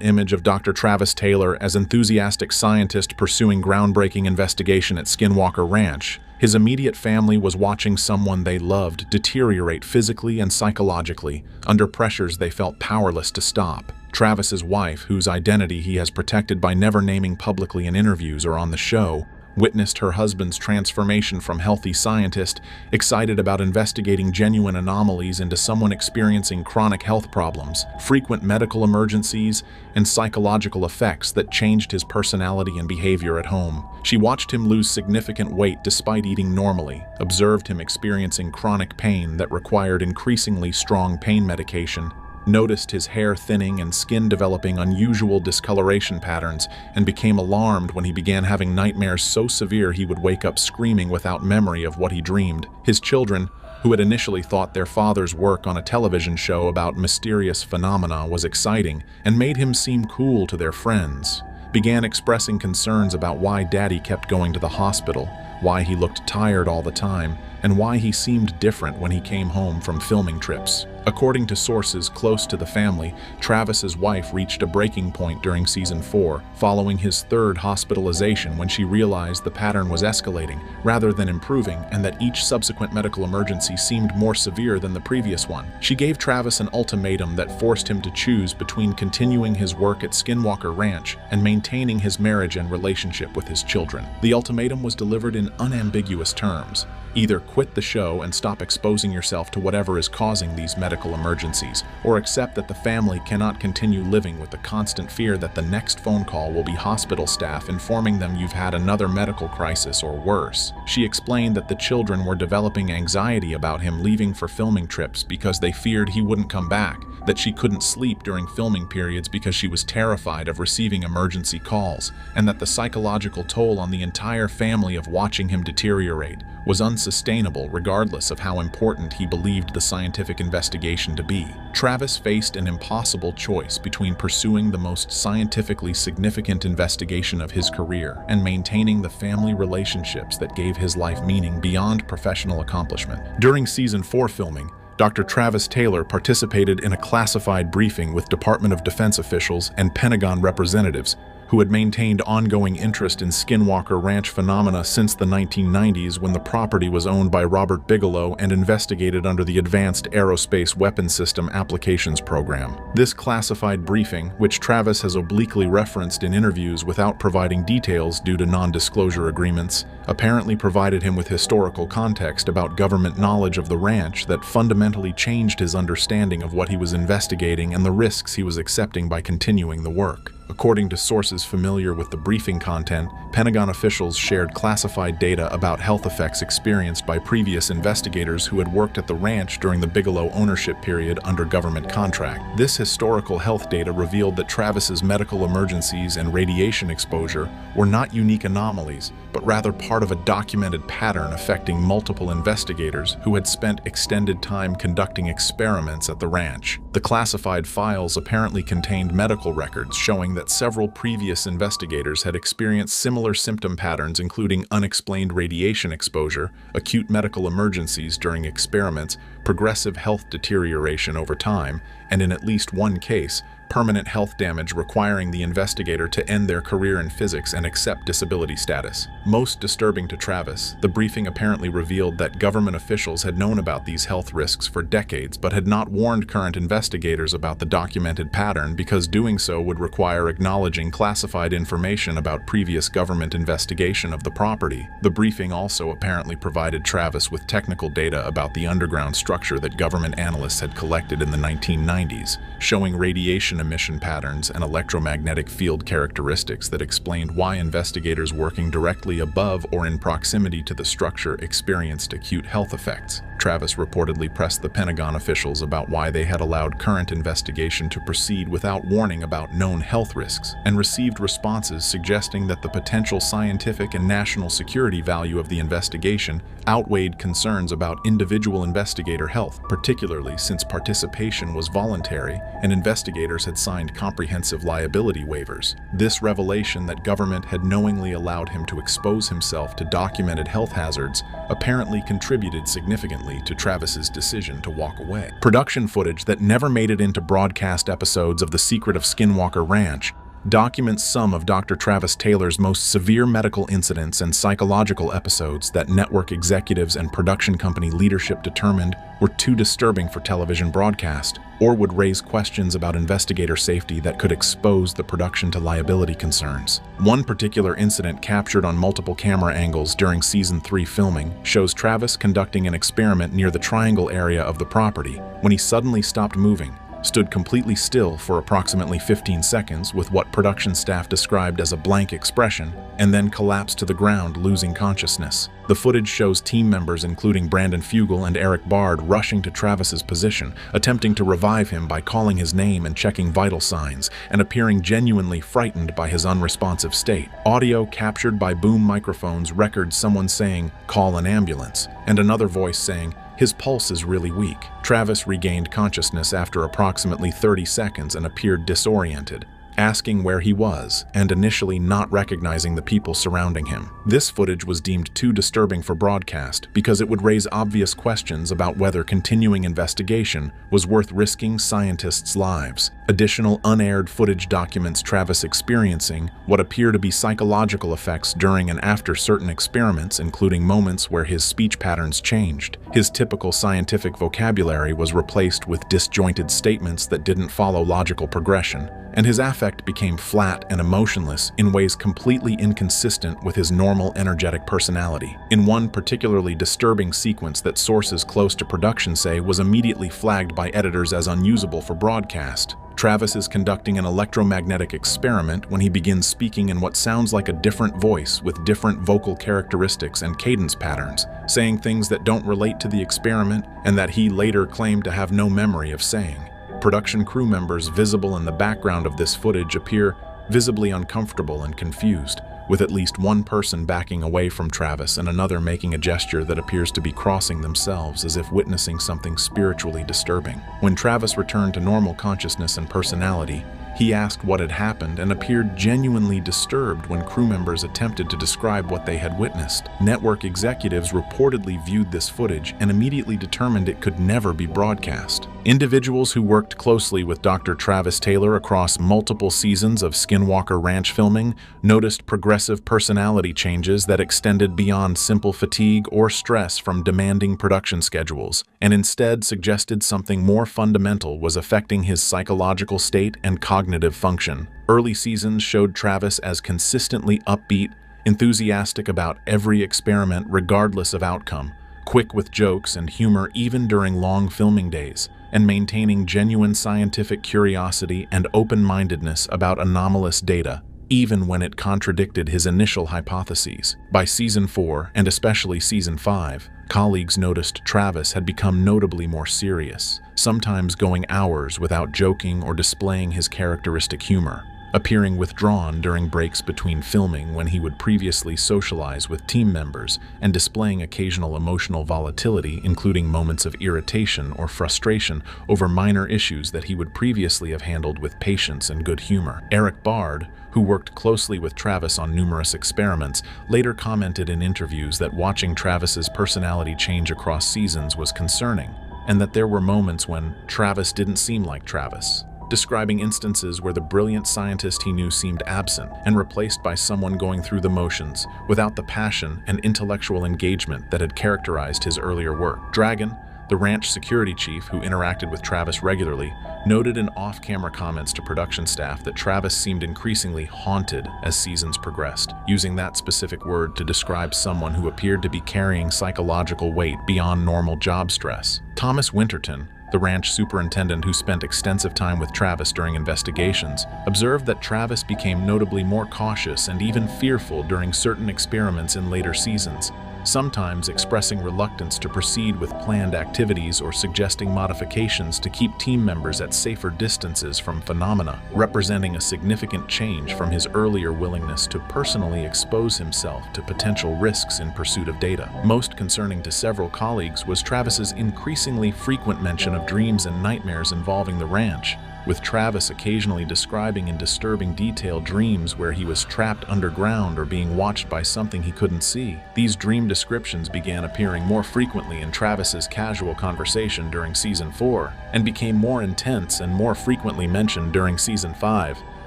Speaker 1: image of Dr. Travis Taylor as enthusiastic scientist pursuing groundbreaking investigation at Skinwalker Ranch, his immediate family was watching someone they loved deteriorate physically and psychologically under pressures they felt powerless to stop. Travis's wife, whose identity he has protected by never naming publicly in interviews or on the show, witnessed her husband's transformation from healthy scientist, excited about investigating genuine anomalies, into someone experiencing chronic health problems, frequent medical emergencies, and psychological effects that changed his personality and behavior at home. She watched him lose significant weight despite eating normally, observed him experiencing chronic pain that required increasingly strong pain medication, noticed his hair thinning and skin developing unusual discoloration patterns, and became alarmed when he began having nightmares so severe he would wake up screaming without memory of what he dreamed. His children, who had initially thought their father's work on a television show about mysterious phenomena was exciting and made him seem cool to their friends, began expressing concerns about why Daddy kept going to the hospital, why he looked tired all the time, and why he seemed different when he came home from filming trips. According to sources close to the family, Travis's wife reached a breaking point during season 4, following his 3rd hospitalization, when she realized the pattern was escalating rather than improving, and that each subsequent medical emergency seemed more severe than the previous one. She gave Travis an ultimatum that forced him to choose between continuing his work at Skinwalker Ranch and maintaining his marriage and relationship with his children. The ultimatum was delivered in unambiguous terms: either quit the show and stop exposing yourself to whatever is causing these medical emergencies, or accept that the family cannot continue living with the constant fear that the next phone call will be hospital staff informing them you've had another medical crisis or worse. She explained that the children were developing anxiety about him leaving for filming trips because they feared he wouldn't come back, that she couldn't sleep during filming periods because she was terrified of receiving emergency calls, and that the psychological toll on the entire family of watching him deteriorate was unsustainable regardless of how important he believed the scientific investigation to be. Travis faced an impossible choice between pursuing the most scientifically significant investigation of his career and maintaining the family relationships that gave his life meaning beyond professional accomplishment. During season 4 filming, Dr. Travis Taylor participated in a classified briefing with Department of Defense officials and Pentagon representatives who had maintained ongoing interest in Skinwalker Ranch phenomena since the 1990s, when the property was owned by Robert Bigelow and investigated under the Advanced Aerospace Weapons System Applications Program. This classified briefing, which Travis has obliquely referenced in interviews without providing details due to non-disclosure agreements, apparently provided him with historical context about government knowledge of the ranch that fundamentally changed his understanding of what he was investigating and the risks he was accepting by continuing the work. According to sources familiar with the briefing content, Pentagon officials shared classified data about health effects experienced by previous investigators who had worked at the ranch during the Bigelow ownership period under government contract. This historical health data revealed that Travis's medical emergencies and radiation exposure were not unique anomalies, but rather part of a documented pattern affecting multiple investigators who had spent extended time conducting experiments at the ranch. The classified files apparently contained medical records showing that several previous investigators had experienced similar symptom patterns, including unexplained radiation exposure, acute medical emergencies during experiments, progressive health deterioration over time, and in at least one case, permanent health damage requiring the investigator to end their career in physics and accept disability status. Most disturbing to Travis, the briefing apparently revealed that government officials had known about these health risks for decades but had not warned current investigators about the documented pattern because doing so would require acknowledging classified information about previous government investigation of the property. The briefing also apparently provided Travis with technical data about the underground structure that government analysts had collected in the 1990s, showing radiation emission patterns and electromagnetic field characteristics that explained why investigators working directly above or in proximity to the structure experienced acute health effects. Travis reportedly pressed the Pentagon officials about why they had allowed current investigation to proceed without warning about known health risks, and received responses suggesting that the potential scientific and national security value of the investigation outweighed concerns about individual investigator health, particularly since participation was voluntary and investigators had signed comprehensive liability waivers. This revelation that government had knowingly allowed him to expose himself to documented health hazards apparently contributed significantly to Travis's decision to walk away. Production footage that never made it into broadcast episodes of The Secret of Skinwalker Ranch documents some of Dr. Travis Taylor's most severe medical incidents and psychological episodes that network executives and production company leadership determined were too disturbing for television broadcast, or would raise questions about investigator safety that could expose the production to liability concerns. One particular incident captured on multiple camera angles during Season 3 filming shows Travis conducting an experiment near the triangle area of the property when he suddenly stopped moving, stood completely still for approximately 15 seconds with what production staff described as a blank expression, and then collapsed to the ground, losing consciousness. The footage shows team members including Brandon Fugal and Eric Bard rushing to Travis's position, attempting to revive him by calling his name and checking vital signs, and appearing genuinely frightened by his unresponsive state. Audio captured by boom microphones records someone saying, "Call an ambulance," and another voice saying, "His pulse is really weak." Travis regained consciousness after approximately 30 seconds and appeared disoriented, asking where he was, and initially not recognizing the people surrounding him. This footage was deemed too disturbing for broadcast because it would raise obvious questions about whether continuing investigation was worth risking scientists' lives. Additional unaired footage documents Travis experiencing what appear to be psychological effects during and after certain experiments, including moments where his speech patterns changed. His typical scientific vocabulary was replaced with disjointed statements that didn't follow logical progression, and his affect became flat and emotionless in ways completely inconsistent with his normal energetic personality. In one particularly disturbing sequence that sources close to production say was immediately flagged by editors as unusable for broadcast, Travis is conducting an electromagnetic experiment when he begins speaking in what sounds like a different voice with different vocal characteristics and cadence patterns, saying things that don't relate to the experiment and that he later claimed to have no memory of saying. Production crew members visible in the background of this footage appear visibly uncomfortable and confused, with at least one person backing away from Travis and another making a gesture that appears to be crossing themselves as if witnessing something spiritually disturbing. When Travis returned to normal consciousness and personality, he asked what had happened and appeared genuinely disturbed when crew members attempted to describe what they had witnessed. Network executives reportedly viewed this footage and immediately determined it could never be broadcast. Individuals who worked closely with Dr. Travis Taylor across multiple seasons of Skinwalker Ranch filming noticed progressive personality changes that extended beyond simple fatigue or stress from demanding production schedules, and instead suggested something more fundamental was affecting his psychological state and cognitive function. Early seasons showed Travis as consistently upbeat, enthusiastic about every experiment regardless of outcome, quick with jokes and humor even during long filming days. and maintaining genuine scientific curiosity and open-mindedness about anomalous data, even when it contradicted his initial hypotheses. By season 4, and especially season 5, colleagues noticed Travis had become notably more serious, sometimes going hours without joking or displaying his characteristic humor, appearing withdrawn during breaks between filming when he would previously socialize with team members, and displaying occasional emotional volatility, including moments of irritation or frustration over minor issues that he would previously have handled with patience and good humor. Eric Bard, who worked closely with Travis on numerous experiments, later commented in interviews that watching Travis's personality change across seasons was concerning, and that there were moments when Travis didn't seem like Travis, describing instances where the brilliant scientist he knew seemed absent and replaced by someone going through the motions without the passion and intellectual engagement that had characterized his earlier work. Dragon, the ranch security chief who interacted with Travis regularly, noted in off-camera comments to production staff that Travis seemed increasingly haunted as seasons progressed, using that specific word to describe someone who appeared to be carrying psychological weight beyond normal job stress. Thomas Winterton, the ranch superintendent who spent extensive time with Travis during investigations, observed that Travis became notably more cautious and even fearful during certain experiments in later seasons, sometimes expressing reluctance to proceed with planned activities or suggesting modifications to keep team members at safer distances from phenomena, representing a significant change from his earlier willingness to personally expose himself to potential risks in pursuit of data. Most concerning to several colleagues was Travis's increasingly frequent mention of dreams and nightmares involving the ranch, with Travis occasionally describing in disturbing detail dreams where he was trapped underground or being watched by something he couldn't see. These dream descriptions began appearing more frequently in Travis's casual conversation during season 4, and became more intense and more frequently mentioned during season 5,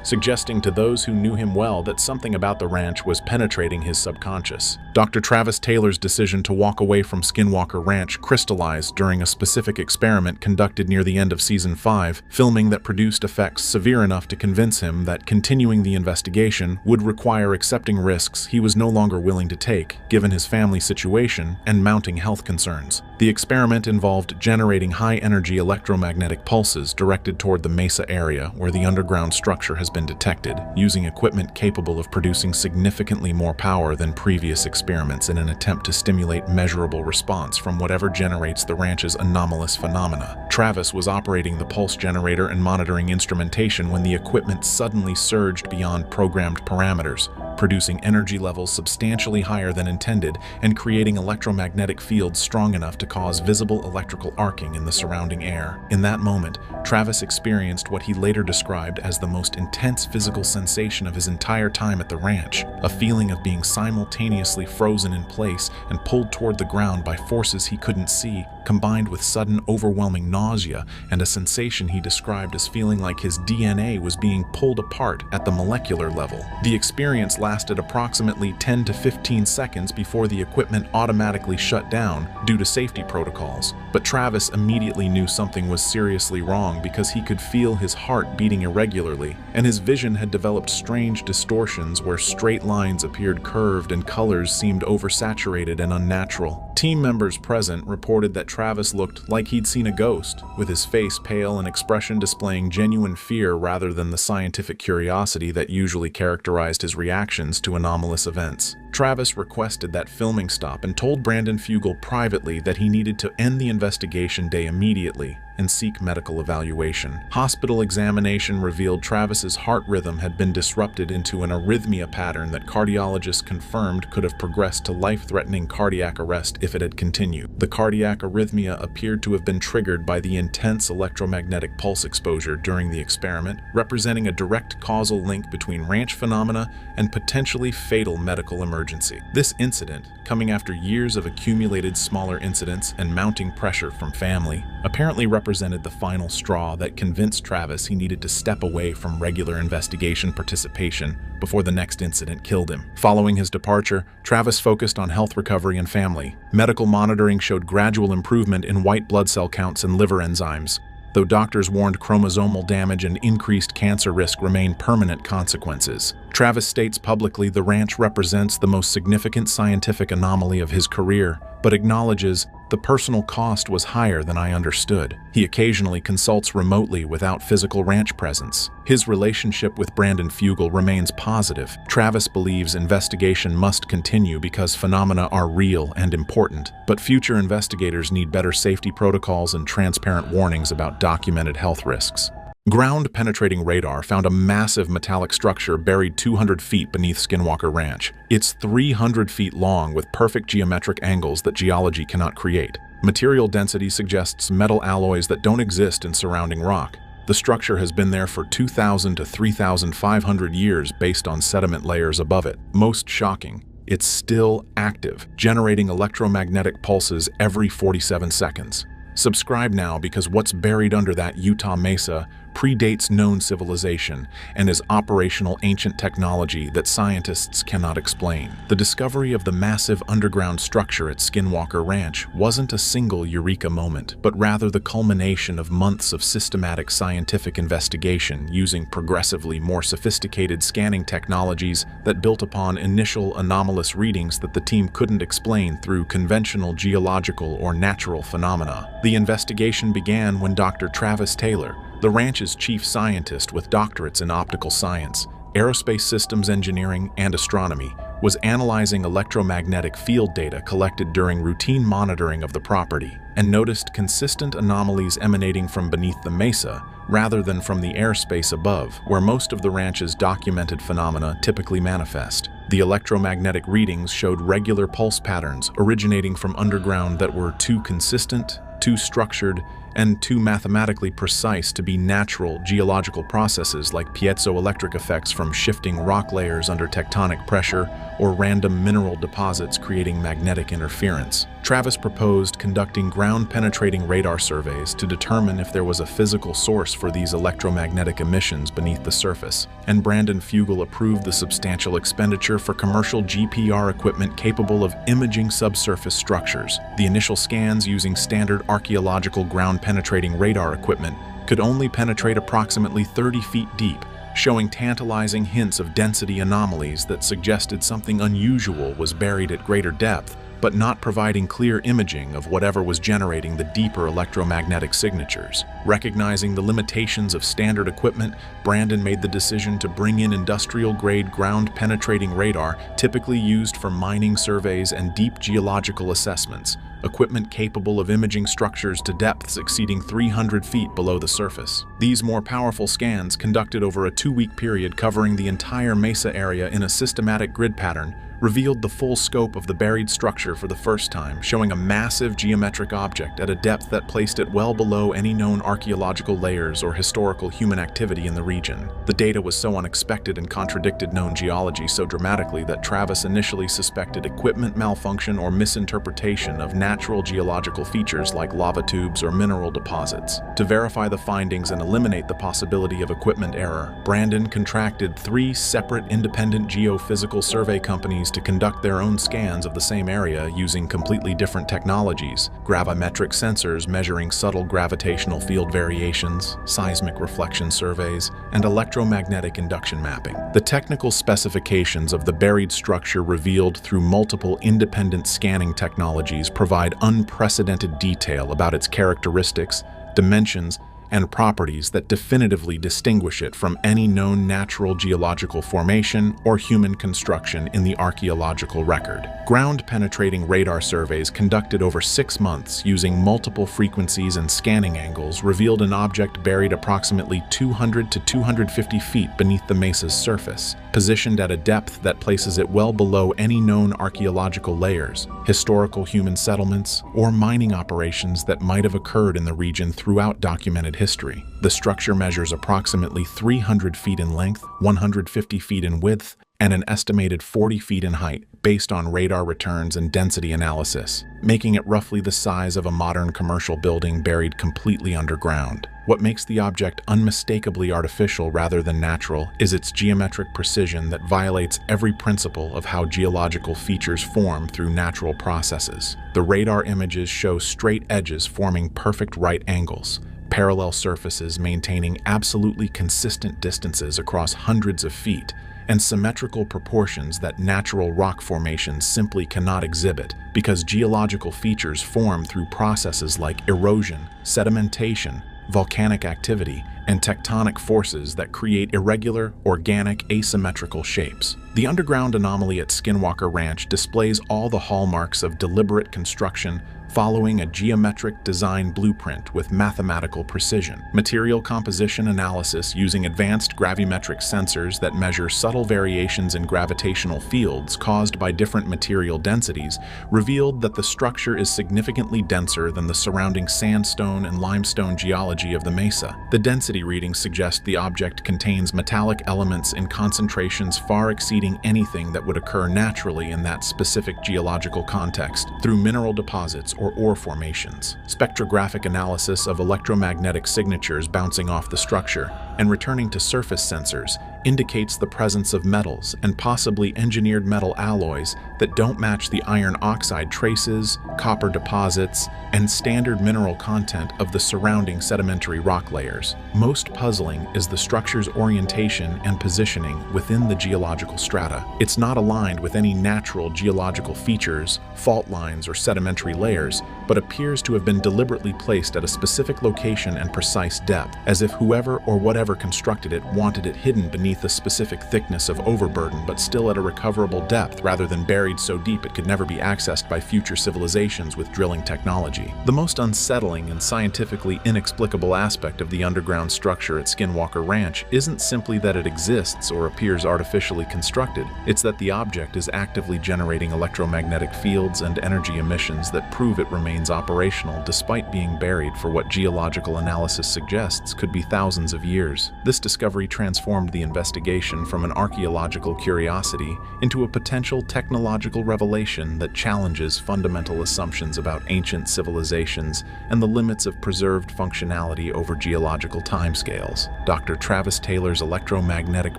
Speaker 1: suggesting to those who knew him well that something about the ranch was penetrating his subconscious. Dr. Travis Taylor's decision to walk away from Skinwalker Ranch crystallized during a specific experiment conducted near the end of season 5, filming that produced effects severe enough to convince him that continuing the investigation would require accepting risks he was no longer willing to take, given his family situation and mounting health concerns. The experiment involved generating high-energy electromagnetic pulses directed toward the mesa area where the underground structure has been detected, using equipment capable of producing significantly more power than previous experiments in an attempt to stimulate measurable response from whatever generates the ranch's anomalous phenomena. Travis was operating the pulse generator and monitoring instrumentation when the equipment suddenly surged beyond programmed parameters, producing energy levels substantially higher than intended and creating electromagnetic fields strong enough to cause visible electrical arcing in the surrounding air. In that moment, Travis experienced what he later described as the most intense physical sensation of his entire time at the ranch, a feeling of being simultaneously frozen in place and pulled toward the ground by forces he couldn't see, combined with sudden overwhelming nausea and a sensation he described as feeling like his DNA was being pulled apart at the molecular level. The experience lasted approximately 10 to 15 seconds before the equipment automatically shut down due to safety protocols, but Travis immediately knew something was seriously wrong because he could feel his heart beating irregularly, and his vision had developed strange distortions where straight lines appeared curved and colors seemed oversaturated and unnatural. Team members present reported that Travis looked like he'd seen a ghost, with his face pale and expression displaying genuine fear rather than the scientific curiosity that usually characterized his reactions to anomalous events. Travis requested that filming stop and told Brandon Fugal privately that he needed to end the investigation day immediately and seek medical evaluation. Hospital examination revealed Travis's heart rhythm had been disrupted into an arrhythmia pattern that cardiologists confirmed could have progressed to life-threatening cardiac arrest if it had continued. The cardiac arrhythmia appeared to have been triggered by the intense electromagnetic pulse exposure during the experiment, representing a direct causal link between ranch phenomena and potentially fatal medical emergency. This incident, coming after years of accumulated smaller incidents and mounting pressure from family, apparently represented the final straw that convinced Travis he needed to step away from regular investigation participation before the next incident killed him. Following his departure, Travis focused on health recovery and family. Medical monitoring showed gradual improvement in white blood cell counts and liver enzymes, though doctors warned chromosomal damage and increased cancer risk remain permanent consequences. Travis states publicly the ranch represents the most significant scientific anomaly of his career, but acknowledges the personal cost was higher than I understood. He occasionally consults remotely without physical ranch presence. His relationship with Brandon Fugal remains positive. Travis believes investigation must continue because phenomena are real and important, but future investigators need better safety protocols and transparent warnings about documented health risks. Ground-penetrating radar found a massive metallic structure buried 200 feet beneath Skinwalker Ranch. It's 300 feet long with perfect geometric angles that geology cannot create. Material density suggests metal alloys that don't exist in surrounding rock. The structure has been there for 2,000 to 3,500 years based on sediment layers above it. Most shocking, it's still active, generating electromagnetic pulses every 47 seconds. Subscribe now because what's buried under that Utah mesa predates known civilization and is operational ancient technology that scientists cannot explain. The discovery of the massive underground structure at Skinwalker Ranch wasn't a single eureka moment, but rather the culmination of months of systematic scientific investigation using progressively more sophisticated scanning technologies that built upon initial anomalous readings that the team couldn't explain through conventional geological or natural phenomena. The investigation began when Dr. Travis Taylor, the ranch's chief scientist with doctorates in optical science, aerospace systems engineering, and astronomy, was analyzing electromagnetic field data collected during routine monitoring of the property, and noticed consistent anomalies emanating from beneath the mesa rather than from the airspace above, where most of the ranch's documented phenomena typically manifest. The electromagnetic readings showed regular pulse patterns originating from underground that were too consistent, too structured, and too mathematically precise to be natural geological processes like piezoelectric effects from shifting rock layers under tectonic pressure or random mineral deposits creating magnetic interference. Travis proposed conducting ground-penetrating radar surveys to determine if there was a physical source for these electromagnetic emissions beneath the surface, and Brandon Fugal approved the substantial expenditure for commercial GPR equipment capable of imaging subsurface structures. The initial scans using standard archaeological ground-penetrating radar equipment could only penetrate approximately 30 feet deep, showing tantalizing hints of density anomalies that suggested something unusual was buried at greater depth, but not providing clear imaging of whatever was generating the deeper electromagnetic signatures. Recognizing the limitations of standard equipment, Brandon made the decision to bring in industrial-grade ground-penetrating radar typically used for mining surveys and deep geological assessments, equipment capable of imaging structures to depths exceeding 300 feet below the surface. These more powerful scans, conducted over a 2-week period covering the entire mesa area in a systematic grid pattern, revealed the full scope of the buried structure for the first time, showing a massive geometric object at a depth that placed it well below any known archaeological layers or historical human activity in the region. The data was so unexpected and contradicted known geology so dramatically that Travis initially suspected equipment malfunction or misinterpretation of natural geological features like lava tubes or mineral deposits. To verify the findings and eliminate the possibility of equipment error, Brandon contracted 3 separate independent geophysical survey companies to conduct their own scans of the same area using completely different technologies: gravimetric sensors measuring subtle gravitational field variations, seismic reflection surveys, and electromagnetic induction mapping. The technical specifications of the buried structure revealed through multiple independent scanning technologies provide unprecedented detail about its characteristics, dimensions, and properties that definitively distinguish it from any known natural geological formation or human construction in the archaeological record. Ground-penetrating radar surveys conducted over 6 months using multiple frequencies and scanning angles revealed an object buried approximately 200 to 250 feet beneath the mesa's surface, positioned at a depth that places it well below any known archaeological layers, historical human settlements, or mining operations that might have occurred in the region throughout documented history. The structure measures approximately 300 feet in length, 150 feet in width, and an estimated 40 feet in height based on radar returns and density analysis, making it roughly the size of a modern commercial building buried completely underground. What makes the object unmistakably artificial rather than natural is its geometric precision that violates every principle of how geological features form through natural processes. The radar images show straight edges forming perfect right angles, parallel surfaces maintaining absolutely consistent distances across hundreds of feet, and symmetrical proportions that natural rock formations simply cannot exhibit because geological features form through processes like erosion, sedimentation, volcanic activity, and tectonic forces that create irregular, organic, asymmetrical shapes. The underground anomaly at Skinwalker Ranch displays all the hallmarks of deliberate construction following a geometric design blueprint with mathematical precision. Material composition analysis using advanced gravimetric sensors that measure subtle variations in gravitational fields caused by different material densities revealed that the structure is significantly denser than the surrounding sandstone and limestone geology of the mesa. The density readings suggest the object contains metallic elements in concentrations far exceeding anything that would occur naturally in that specific geological context through mineral deposits or ore formations. Spectrographic analysis of electromagnetic signatures bouncing off the structure and returning to surface sensors indicates the presence of metals and possibly engineered metal alloys that don't match the iron oxide traces, copper deposits, and standard mineral content of the surrounding sedimentary rock layers. Most puzzling is the structure's orientation and positioning within the geological strata. It's not aligned with any natural geological features, fault lines, or sedimentary layers, but appears to have been deliberately placed at a specific location and precise depth, as if whoever or whatever constructed it wanted it hidden beneath a specific thickness of overburden but still at a recoverable depth rather than buried so deep it could never be accessed by future civilizations with drilling technology. The most unsettling and scientifically inexplicable aspect of the underground structure at Skinwalker Ranch isn't simply that it exists or appears artificially constructed, it's that the object is actively generating electromagnetic fields and energy emissions that prove it remains operational despite being buried for what geological analysis suggests could be thousands of years. This discovery transformed the investigation from an archaeological curiosity into a potential technological revelation that challenges fundamental assumptions about ancient civilizations and the limits of preserved functionality over geological timescales. Dr. Travis Taylor's electromagnetic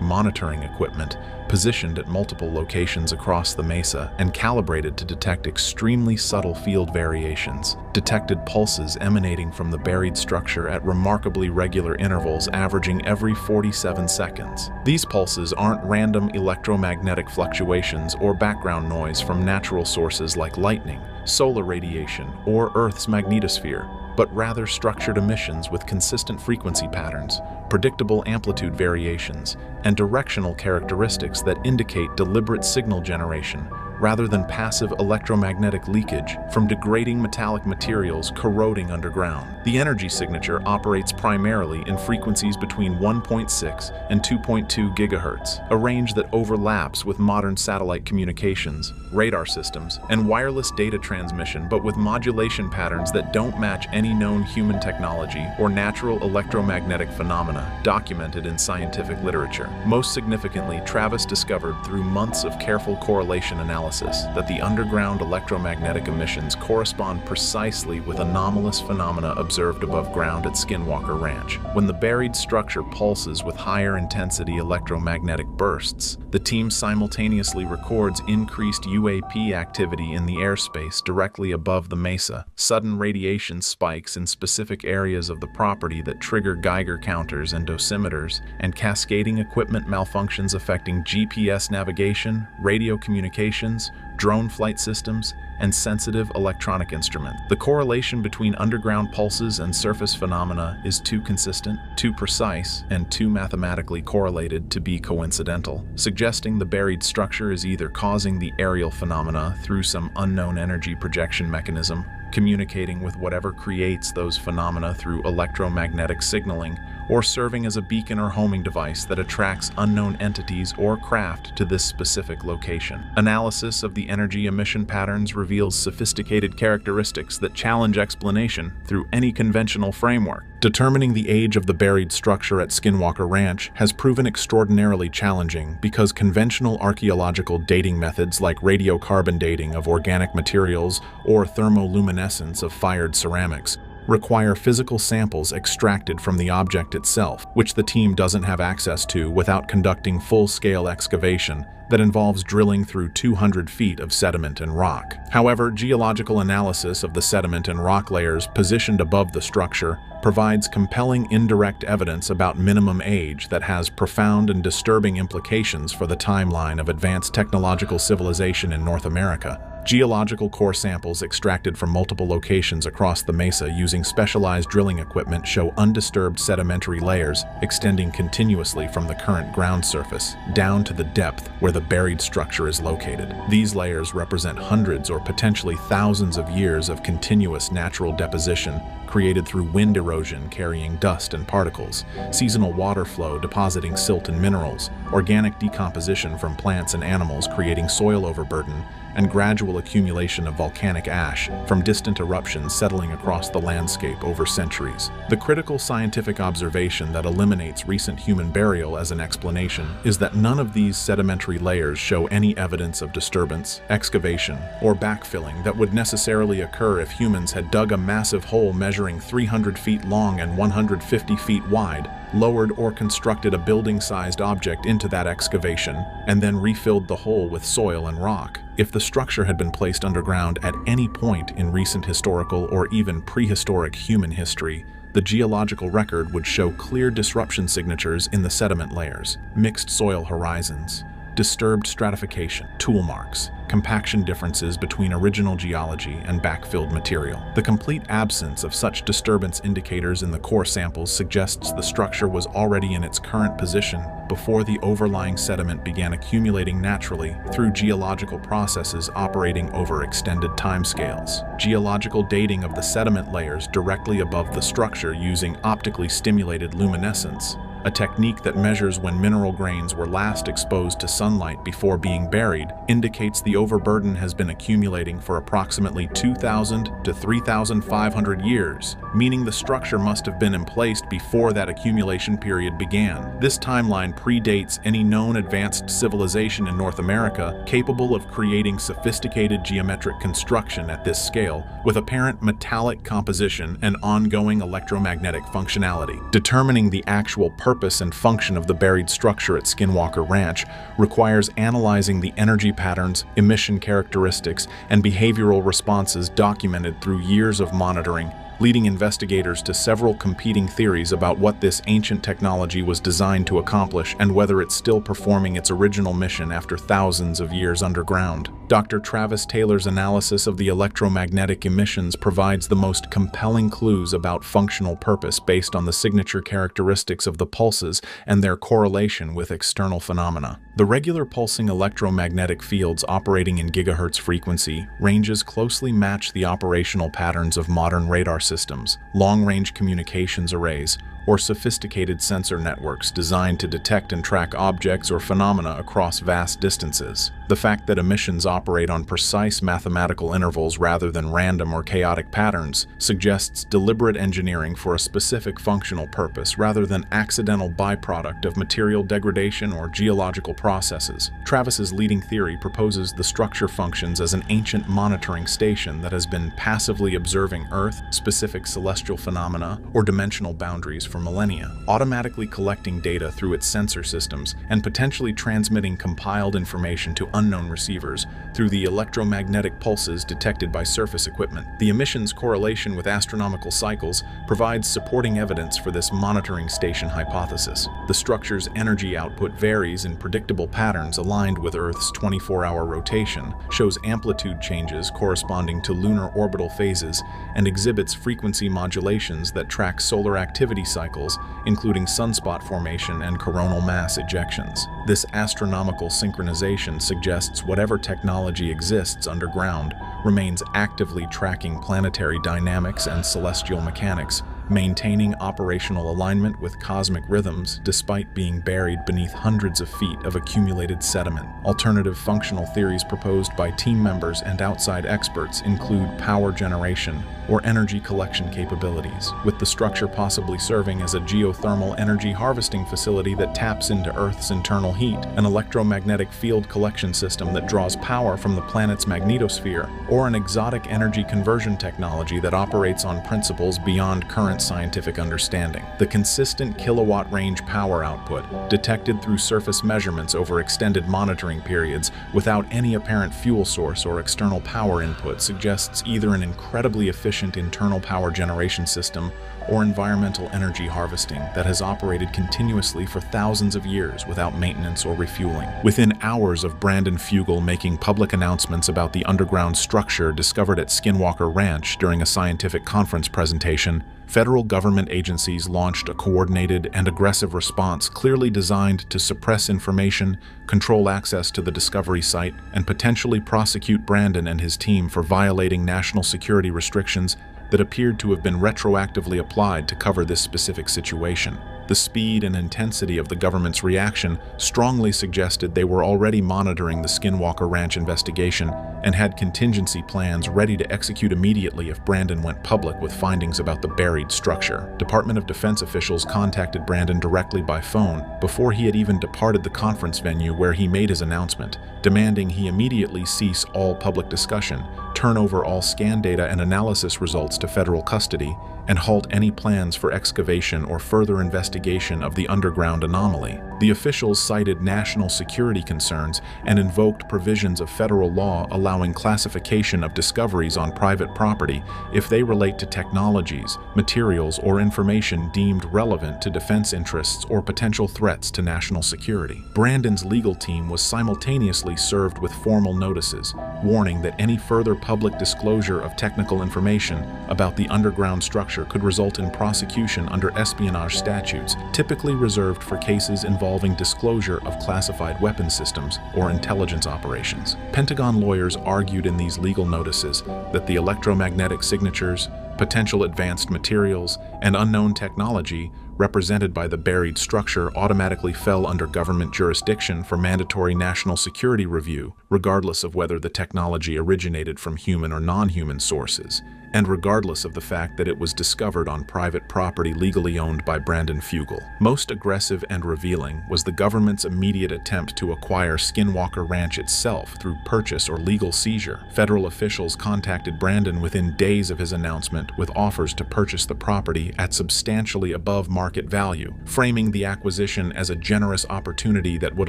Speaker 1: monitoring equipment, positioned at multiple locations across the mesa and calibrated to detect extremely subtle field variations, detected pulses emanating from the buried structure at remarkably regular intervals averaging every 47 seconds. These pulses aren't random electromagnetic fluctuations or background noise from natural sources like lightning, solar radiation, or Earth's magnetosphere, but rather structured emissions with consistent frequency patterns, predictable amplitude variations, and directional characteristics that indicate deliberate signal generation rather than passive electromagnetic leakage from degrading metallic materials corroding underground. The energy signature operates primarily in frequencies between 1.6 and 2.2 gigahertz, a range that overlaps with modern satellite communications, radar systems, and wireless data transmission, but with modulation patterns that don't match any known human technology or natural electromagnetic phenomena documented in scientific literature. Most significantly, Travis discovered through months of careful correlation analysis that the underground electromagnetic emissions correspond precisely with anomalous phenomena observed above ground at Skinwalker Ranch. When the buried structure pulses with higher intensity electromagnetic bursts, the team simultaneously records increased UAP activity in the airspace directly above the mesa, sudden radiation spikes in specific areas of the property that trigger Geiger counters and dosimeters, and cascading equipment malfunctions affecting GPS navigation, radio communications, drone flight systems, and sensitive electronic instruments. The correlation between underground pulses and surface phenomena is too consistent, too precise, and too mathematically correlated to be coincidental, suggesting the buried structure is either causing the aerial phenomena through some unknown energy projection mechanism, communicating with whatever creates those phenomena through electromagnetic signaling, or serving as a beacon or homing device that attracts unknown entities or craft to this specific location. Analysis of the energy emission patterns reveals sophisticated characteristics that challenge explanation through any conventional framework. Determining the age of the buried structure at Skinwalker Ranch has proven extraordinarily challenging because conventional archaeological dating methods like radiocarbon dating of organic materials or thermoluminescence of fired ceramics require physical samples extracted from the object itself, which the team doesn't have access to without conducting full-scale excavation that involves drilling through 200 feet of sediment and rock. However, geological analysis of the sediment and rock layers positioned above the structure provides compelling indirect evidence about minimum age that has profound and disturbing implications for the timeline of advanced technological civilization in North America. Geological core samples extracted from multiple locations across the mesa using specialized drilling equipment show undisturbed sedimentary layers extending continuously from the current ground surface down to the depth where the buried structure is located. These layers represent hundreds or potentially thousands of years of continuous natural deposition created through wind erosion carrying dust and particles, seasonal water flow depositing silt and minerals, organic decomposition from plants and animals creating soil overburden, and gradual accumulation of volcanic ash from distant eruptions settling across the landscape over centuries. The critical scientific observation that eliminates recent human burial as an explanation is that none of these sedimentary layers show any evidence of disturbance, excavation, or backfilling that would necessarily occur if humans had dug a massive hole measuring 300 feet long and 150 feet wide, lowered or constructed a building-sized object into that excavation, and then refilled the hole with soil and rock. If the structure had been placed underground at any point in recent historical or even prehistoric human history, the geological record would show clear disruption signatures in the sediment layers, mixed soil horizons, disturbed stratification, tool marks, compaction differences between original geology and backfilled material. The complete absence of such disturbance indicators in the core samples suggests the structure was already in its current position before the overlying sediment began accumulating naturally through geological processes operating over extended timescales. Geological dating of the sediment layers directly above the structure using optically stimulated luminescence, a technique that measures when mineral grains were last exposed to sunlight before being buried, indicates the overburden has been accumulating for approximately 2,000 to 3,500 years, meaning the structure must have been in place before that accumulation period began. This timeline predates any known advanced civilization in North America capable of creating sophisticated geometric construction at this scale, with apparent metallic composition and ongoing electromagnetic functionality. Determining the actual purpose and function of the buried structure at Skinwalker Ranch requires analyzing the energy patterns, emission characteristics, and behavioral responses documented through years of monitoring, leading investigators to several competing theories about what this ancient technology was designed to accomplish and whether it's still performing its original mission after thousands of years underground. Dr. Travis Taylor's analysis of the electromagnetic emissions provides the most compelling clues about functional purpose based on the signature characteristics of the pulses and their correlation with external phenomena. The regular pulsing electromagnetic fields operating in gigahertz frequency ranges closely match the operational patterns of modern radar systems, long-range communications arrays, or sophisticated sensor networks designed to detect and track objects or phenomena across vast distances. The fact that emissions operate on precise mathematical intervals rather than random or chaotic patterns suggests deliberate engineering for a specific functional purpose rather than accidental byproduct of material degradation or geological processes. Travis's leading theory proposes the structure functions as an ancient monitoring station that has been passively observing Earth-specific celestial phenomena or dimensional boundaries for millennia, automatically collecting data through its sensor systems and potentially transmitting compiled information to unknown receivers through the electromagnetic pulses detected by surface equipment. The emissions correlation with astronomical cycles provides supporting evidence for this monitoring station hypothesis. The structure's energy output varies in predictable patterns aligned with Earth's 24-hour rotation, shows amplitude changes corresponding to lunar orbital phases, and exhibits frequency modulations that track solar activity cycles, including sunspot formation and coronal mass ejections. This astronomical synchronization suggests whatever technology exists underground remains actively tracking planetary dynamics and celestial mechanics, maintaining operational alignment with cosmic rhythms despite being buried beneath hundreds of feet of accumulated sediment. Alternative functional theories proposed by team members and outside experts include power generation or energy collection capabilities, with the structure possibly serving as a geothermal energy harvesting facility that taps into Earth's internal heat, an electromagnetic field collection system that draws power from the planet's magnetosphere, or an exotic energy conversion technology that operates on principles beyond current scientific understanding. The consistent kilowatt range power output, detected through surface measurements over extended monitoring periods without any apparent fuel source or external power input, suggests either an incredibly efficient internal power generation system or environmental energy harvesting that has operated continuously for thousands of years without maintenance or refueling. Within hours of Brandon Fugal making public announcements about the underground structure discovered at Skinwalker Ranch during a scientific conference presentation, federal government agencies launched a coordinated and aggressive response clearly designed to suppress information, control access to the discovery site, and potentially prosecute Brandon and his team for violating national security restrictions that appeared to have been retroactively applied to cover this specific situation. The speed and intensity of the government's reaction strongly suggested they were already monitoring the Skinwalker Ranch investigation and had contingency plans ready to execute immediately if Brandon went public with findings about the buried structure. Department of Defense officials contacted Brandon directly by phone before he had even departed the conference venue where he made his announcement, demanding he immediately cease all public discussion, turn over all scan data and analysis results to federal custody, and halt any plans for excavation or further investigation of the underground anomaly. The officials cited national security concerns and invoked provisions of federal law allowing classification of discoveries on private property if they relate to technologies, materials, or information deemed relevant to defense interests or potential threats to national security. Brandon's legal team was simultaneously served with formal notices, warning that any further public disclosure of technical information about the underground structure could result in prosecution under espionage statutes, typically reserved for cases involving disclosure of classified weapon systems or intelligence operations. Pentagon lawyers argued in these legal notices that the electromagnetic signatures, potential advanced materials, and unknown technology represented by the buried structure automatically fell under government jurisdiction for mandatory national security review, regardless of whether the technology originated from human or non-human sources, and regardless of the fact that it was discovered on private property legally owned by Brandon Fugal. Most aggressive and revealing was the government's immediate attempt to acquire Skinwalker Ranch itself through purchase or legal seizure. Federal officials contacted Brandon within days of his announcement with offers to purchase the property at substantially above market value, framing the acquisition as a generous opportunity that would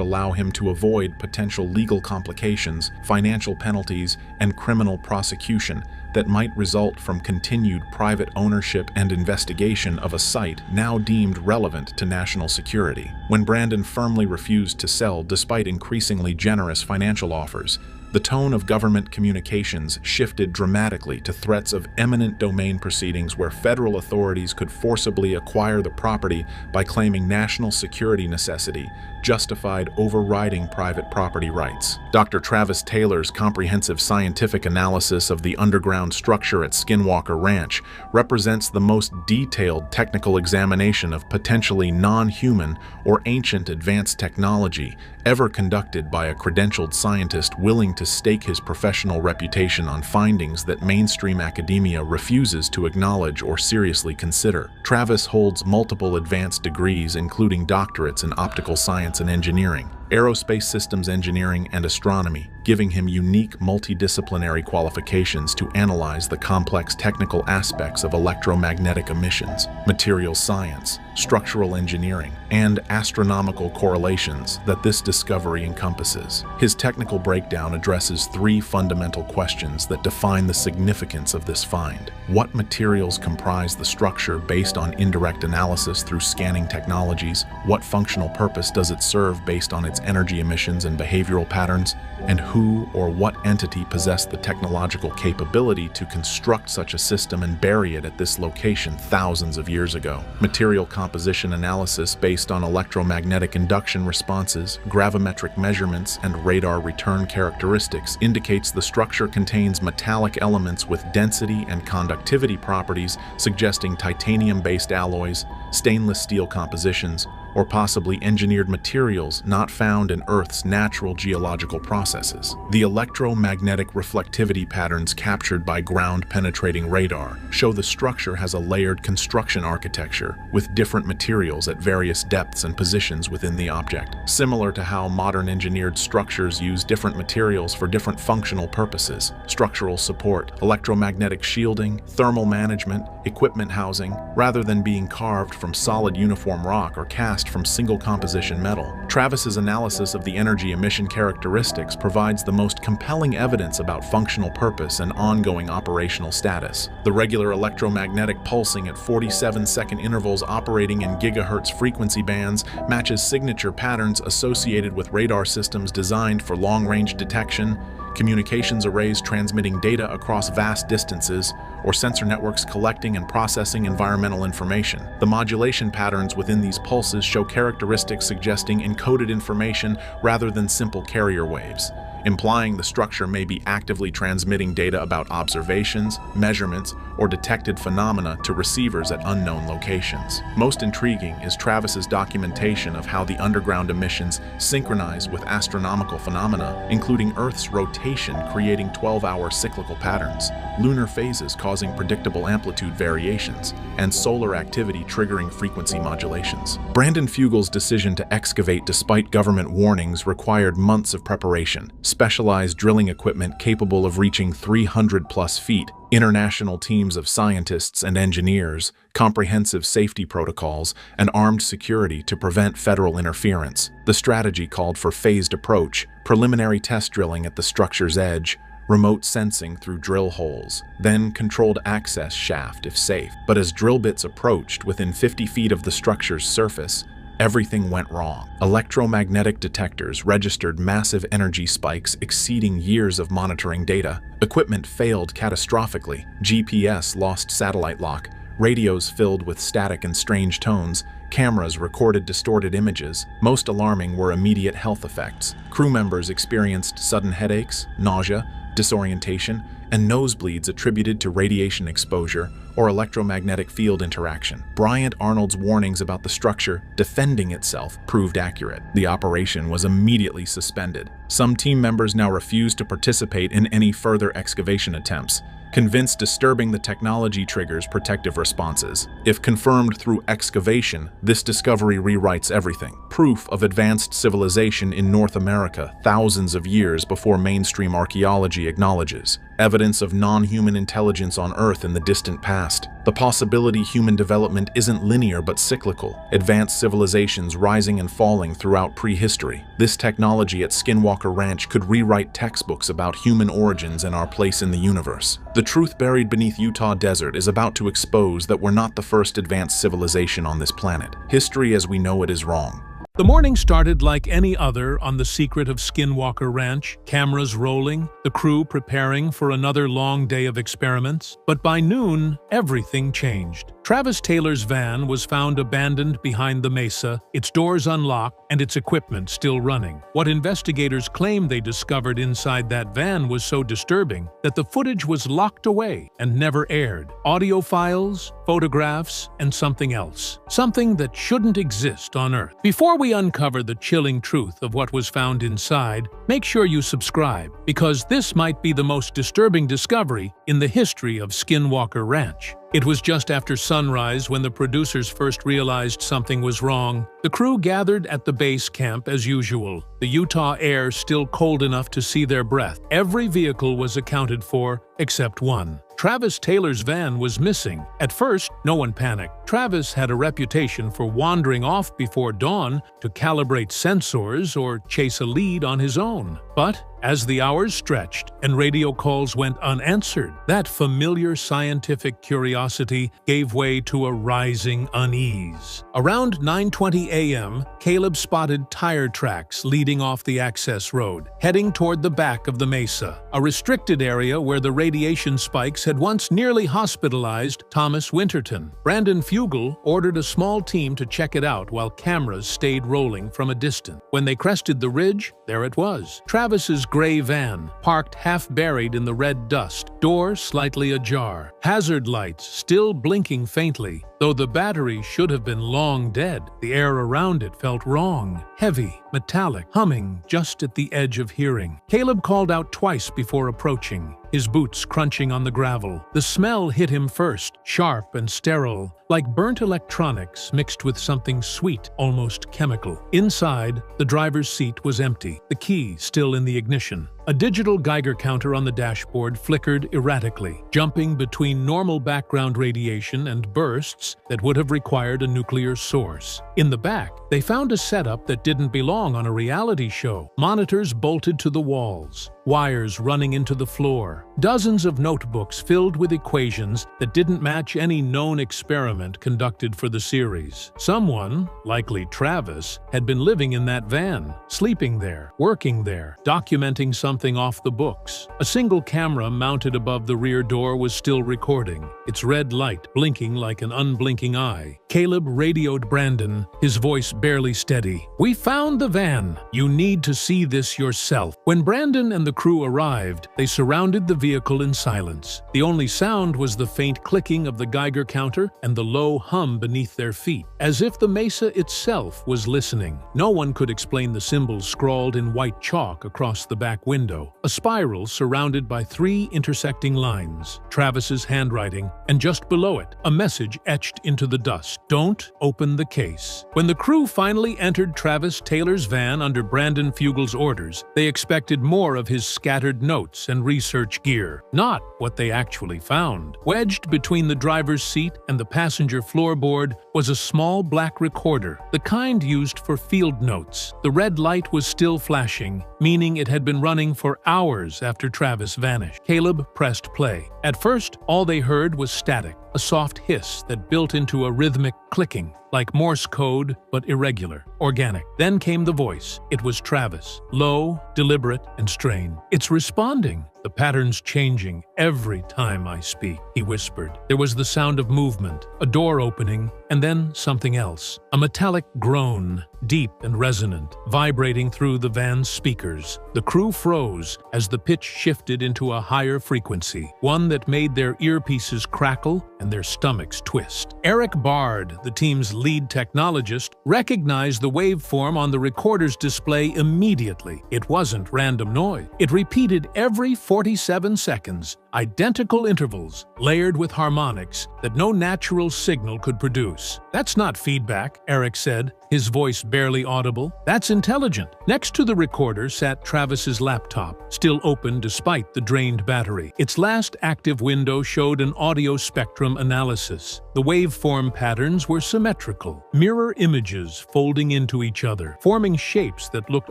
Speaker 1: allow him to avoid potential legal complications, financial penalties, and criminal prosecution that might result from continued private ownership and investigation of a site now deemed relevant to national security. When Brandon firmly refused to sell despite increasingly generous financial offers, the tone of government communications shifted dramatically to threats of eminent domain proceedings where federal authorities could forcibly acquire the property by claiming national security necessity, justified overriding private property rights. Dr. Travis Taylor's comprehensive scientific analysis of the underground structure at Skinwalker Ranch represents the most detailed technical examination of potentially non-human or ancient advanced technology ever conducted by a credentialed scientist willing to stake his professional reputation on findings that mainstream academia refuses to acknowledge or seriously consider. Travis holds multiple advanced degrees, including doctorates in optical science and engineering, aerospace systems engineering, and astronomy, giving him unique multidisciplinary qualifications to analyze the complex technical aspects of electromagnetic emissions, material science, structural engineering, and astronomical correlations that this discovery encompasses. His technical breakdown addresses three fundamental questions that define the significance of this find. What materials comprise the structure based on indirect analysis through scanning technologies? What functional purpose does it serve based on its underground's energy emissions and behavioral patterns, and who or what entity possessed the technological capability to construct such a system and bury it at this location thousands of years ago. Material composition analysis based on electromagnetic induction responses, gravimetric measurements, and radar return characteristics indicates the structure contains metallic elements with density and conductivity properties suggesting titanium-based alloys, stainless steel compositions, or possibly engineered materials not found in Earth's natural geological processes. The electromagnetic reflectivity patterns captured by ground-penetrating radar show the structure has a layered construction architecture with different materials at various depths and positions within the object, similar to how modern engineered structures use different materials for different functional purposes: structural support, electromagnetic shielding, thermal management, equipment housing, rather than being carved from solid uniform rock or cast from single composition metal. Travis's analysis of the energy emission characteristics provides the most compelling evidence about functional purpose and ongoing operational status. The regular electromagnetic pulsing at 47-second intervals operating in gigahertz frequency bands matches signature patterns associated with radar systems designed for long-range detection, communications arrays transmitting data across vast distances, or sensor networks collecting and processing environmental information. The modulation patterns within these pulses show characteristics suggesting encoded information rather than simple carrier waves, implying the structure may be actively transmitting data about observations, measurements, or detected phenomena to receivers at unknown locations. Most intriguing is Travis's documentation of how the underground emissions synchronize with astronomical phenomena, including Earth's rotation creating 12-hour cyclical patterns, lunar phases causing predictable amplitude variations, and solar activity triggering frequency modulations. Brandon Fugal's decision to excavate despite government warnings required months of preparation, specialized drilling equipment capable of reaching 300-plus feet, international teams of scientists and engineers, comprehensive safety protocols, and armed security to prevent federal interference. The strategy called for phased approach, preliminary test drilling at the structure's edge, remote sensing through drill holes, then controlled access shaft if safe. But as drill bits approached within 50 feet of the structure's surface, everything went wrong. Electromagnetic detectors registered massive energy spikes exceeding years of monitoring data. Equipment failed catastrophically. GPS lost satellite lock. Radios filled with static and strange tones. Cameras recorded distorted images. Most alarming were immediate health effects. Crew members experienced sudden headaches, nausea, disorientation, and nosebleeds attributed to radiation exposure or electromagnetic field interaction. Bryant Arnold's warnings about the structure defending itself proved accurate. The operation was immediately suspended. Some team members now refuse to participate in any further excavation attempts, convinced disturbing the technology triggers protective responses. If confirmed through excavation, this discovery rewrites everything. Proof of advanced civilization in North America thousands of years before mainstream archaeology acknowledges. Evidence of non-human intelligence on Earth in the distant past. The possibility human development isn't linear but cyclical. Advanced civilizations rising and falling throughout prehistory. This technology at Skinwalker Ranch could rewrite textbooks about human origins and our place in the universe. The truth buried beneath Utah desert is about to expose that we're not the first advanced civilization on this planet. History as we know it is wrong.
Speaker 2: The morning started like any other on the secret of Skinwalker Ranch, cameras rolling, the crew preparing for another long day of experiments. But by noon, everything changed. Travis Taylor's van was found abandoned behind the mesa, its doors unlocked, and its equipment still running. What investigators claimed they discovered inside that van was so disturbing that the footage was locked away and never aired. Audio files, photographs, and something else. Something that shouldn't exist on Earth. Before we uncover the chilling truth of what was found inside, make sure you subscribe, because this might be the most disturbing discovery in the history of Skinwalker Ranch. It was just after sunrise when the producers first realized something was wrong. The crew gathered at the base camp as usual, the Utah air still cold enough to see their breath. Every vehicle was accounted for except one. Travis Taylor's van was missing. At first, no one panicked. Travis had a reputation for wandering off before dawn to calibrate sensors or chase a lead on his own. But As the hours stretched and radio calls went unanswered, that familiar scientific curiosity gave way to a rising unease. Around 9:20 a.m., Caleb spotted tire tracks leading off the access road, heading toward the back of the mesa, a restricted area where the radiation spikes had once nearly hospitalized Thomas Winterton. Brandon Fugal ordered a small team to check it out while cameras stayed rolling from a distance. When they crested the ridge, there it was. Travis's gray van, parked half-buried in the red dust, door slightly ajar, hazard lights still blinking faintly. Though the battery should have been long dead, the air around it felt wrong, heavy, metallic, humming just at the edge of hearing. Caleb called out twice before approaching, his boots crunching on the gravel. The smell hit him first, sharp and sterile, like burnt electronics mixed with something sweet, almost chemical. Inside, the driver's seat was empty, the key still in the ignition. A digital Geiger counter on the dashboard flickered erratically, jumping between normal background radiation and bursts that would have required a nuclear source. In the back, they found a setup that didn't belong on a reality show. Monitors bolted to the walls, wires running into the floor, dozens of notebooks filled with equations that didn't match any known experiment conducted for the series. Someone, likely Travis, had been living in that van, sleeping there, working there, documenting something off the books. A single camera mounted above the rear door was still recording, its red light blinking like an unblinking eye. Caleb radioed Brandon, his voice barely steady. "We found the van. You need to see this yourself." When Brandon and the crew arrived, they surrounded the vehicle in silence. The only sound was the faint clicking of the Geiger counter and the low hum beneath their feet, as if the mesa itself was listening. No one could explain the symbols scrawled in white chalk across the back window, a spiral surrounded by 3 intersecting lines, Travis's handwriting, and just below it, a message etched into the dust: "Don't open the case." When the crew finally entered Travis Taylor's van under Brandon Fugal's orders, they expected more of his scattered notes and research gear, not what they actually found. Wedged between the driver's seat and the passenger floorboard was a small black recorder, the kind used for field notes. The red light was still flashing, meaning it had been running for hours after Travis vanished. Caleb pressed play. At first, all they heard was static, a soft hiss that built into a rhythmic clicking, like Morse code, but irregular, organic. Then came the voice. It was Travis, low, deliberate, and strained. "It's responding. The pattern's changing every time I speak," he whispered. There was the sound of movement, a door opening, and then something else. A metallic groan, deep and resonant, vibrating through the van's speakers. The crew froze as the pitch shifted into a higher frequency, one that made their earpieces crackle and their stomachs twist. Eric Bard, the team's lead technologist, recognized the waveform on the recorder's display immediately. It wasn't random noise. It repeated every 47 seconds, identical intervals, layered with harmonics that no natural signal could produce. "That's not feedback," Eric said, his voice barely audible. "That's intelligent." Next to the recorder sat Travis's laptop, still open despite the drained battery. Its last active window showed an audio spectrum analysis. The waveform patterns were symmetrical, mirror images folding into each other, forming shapes that looked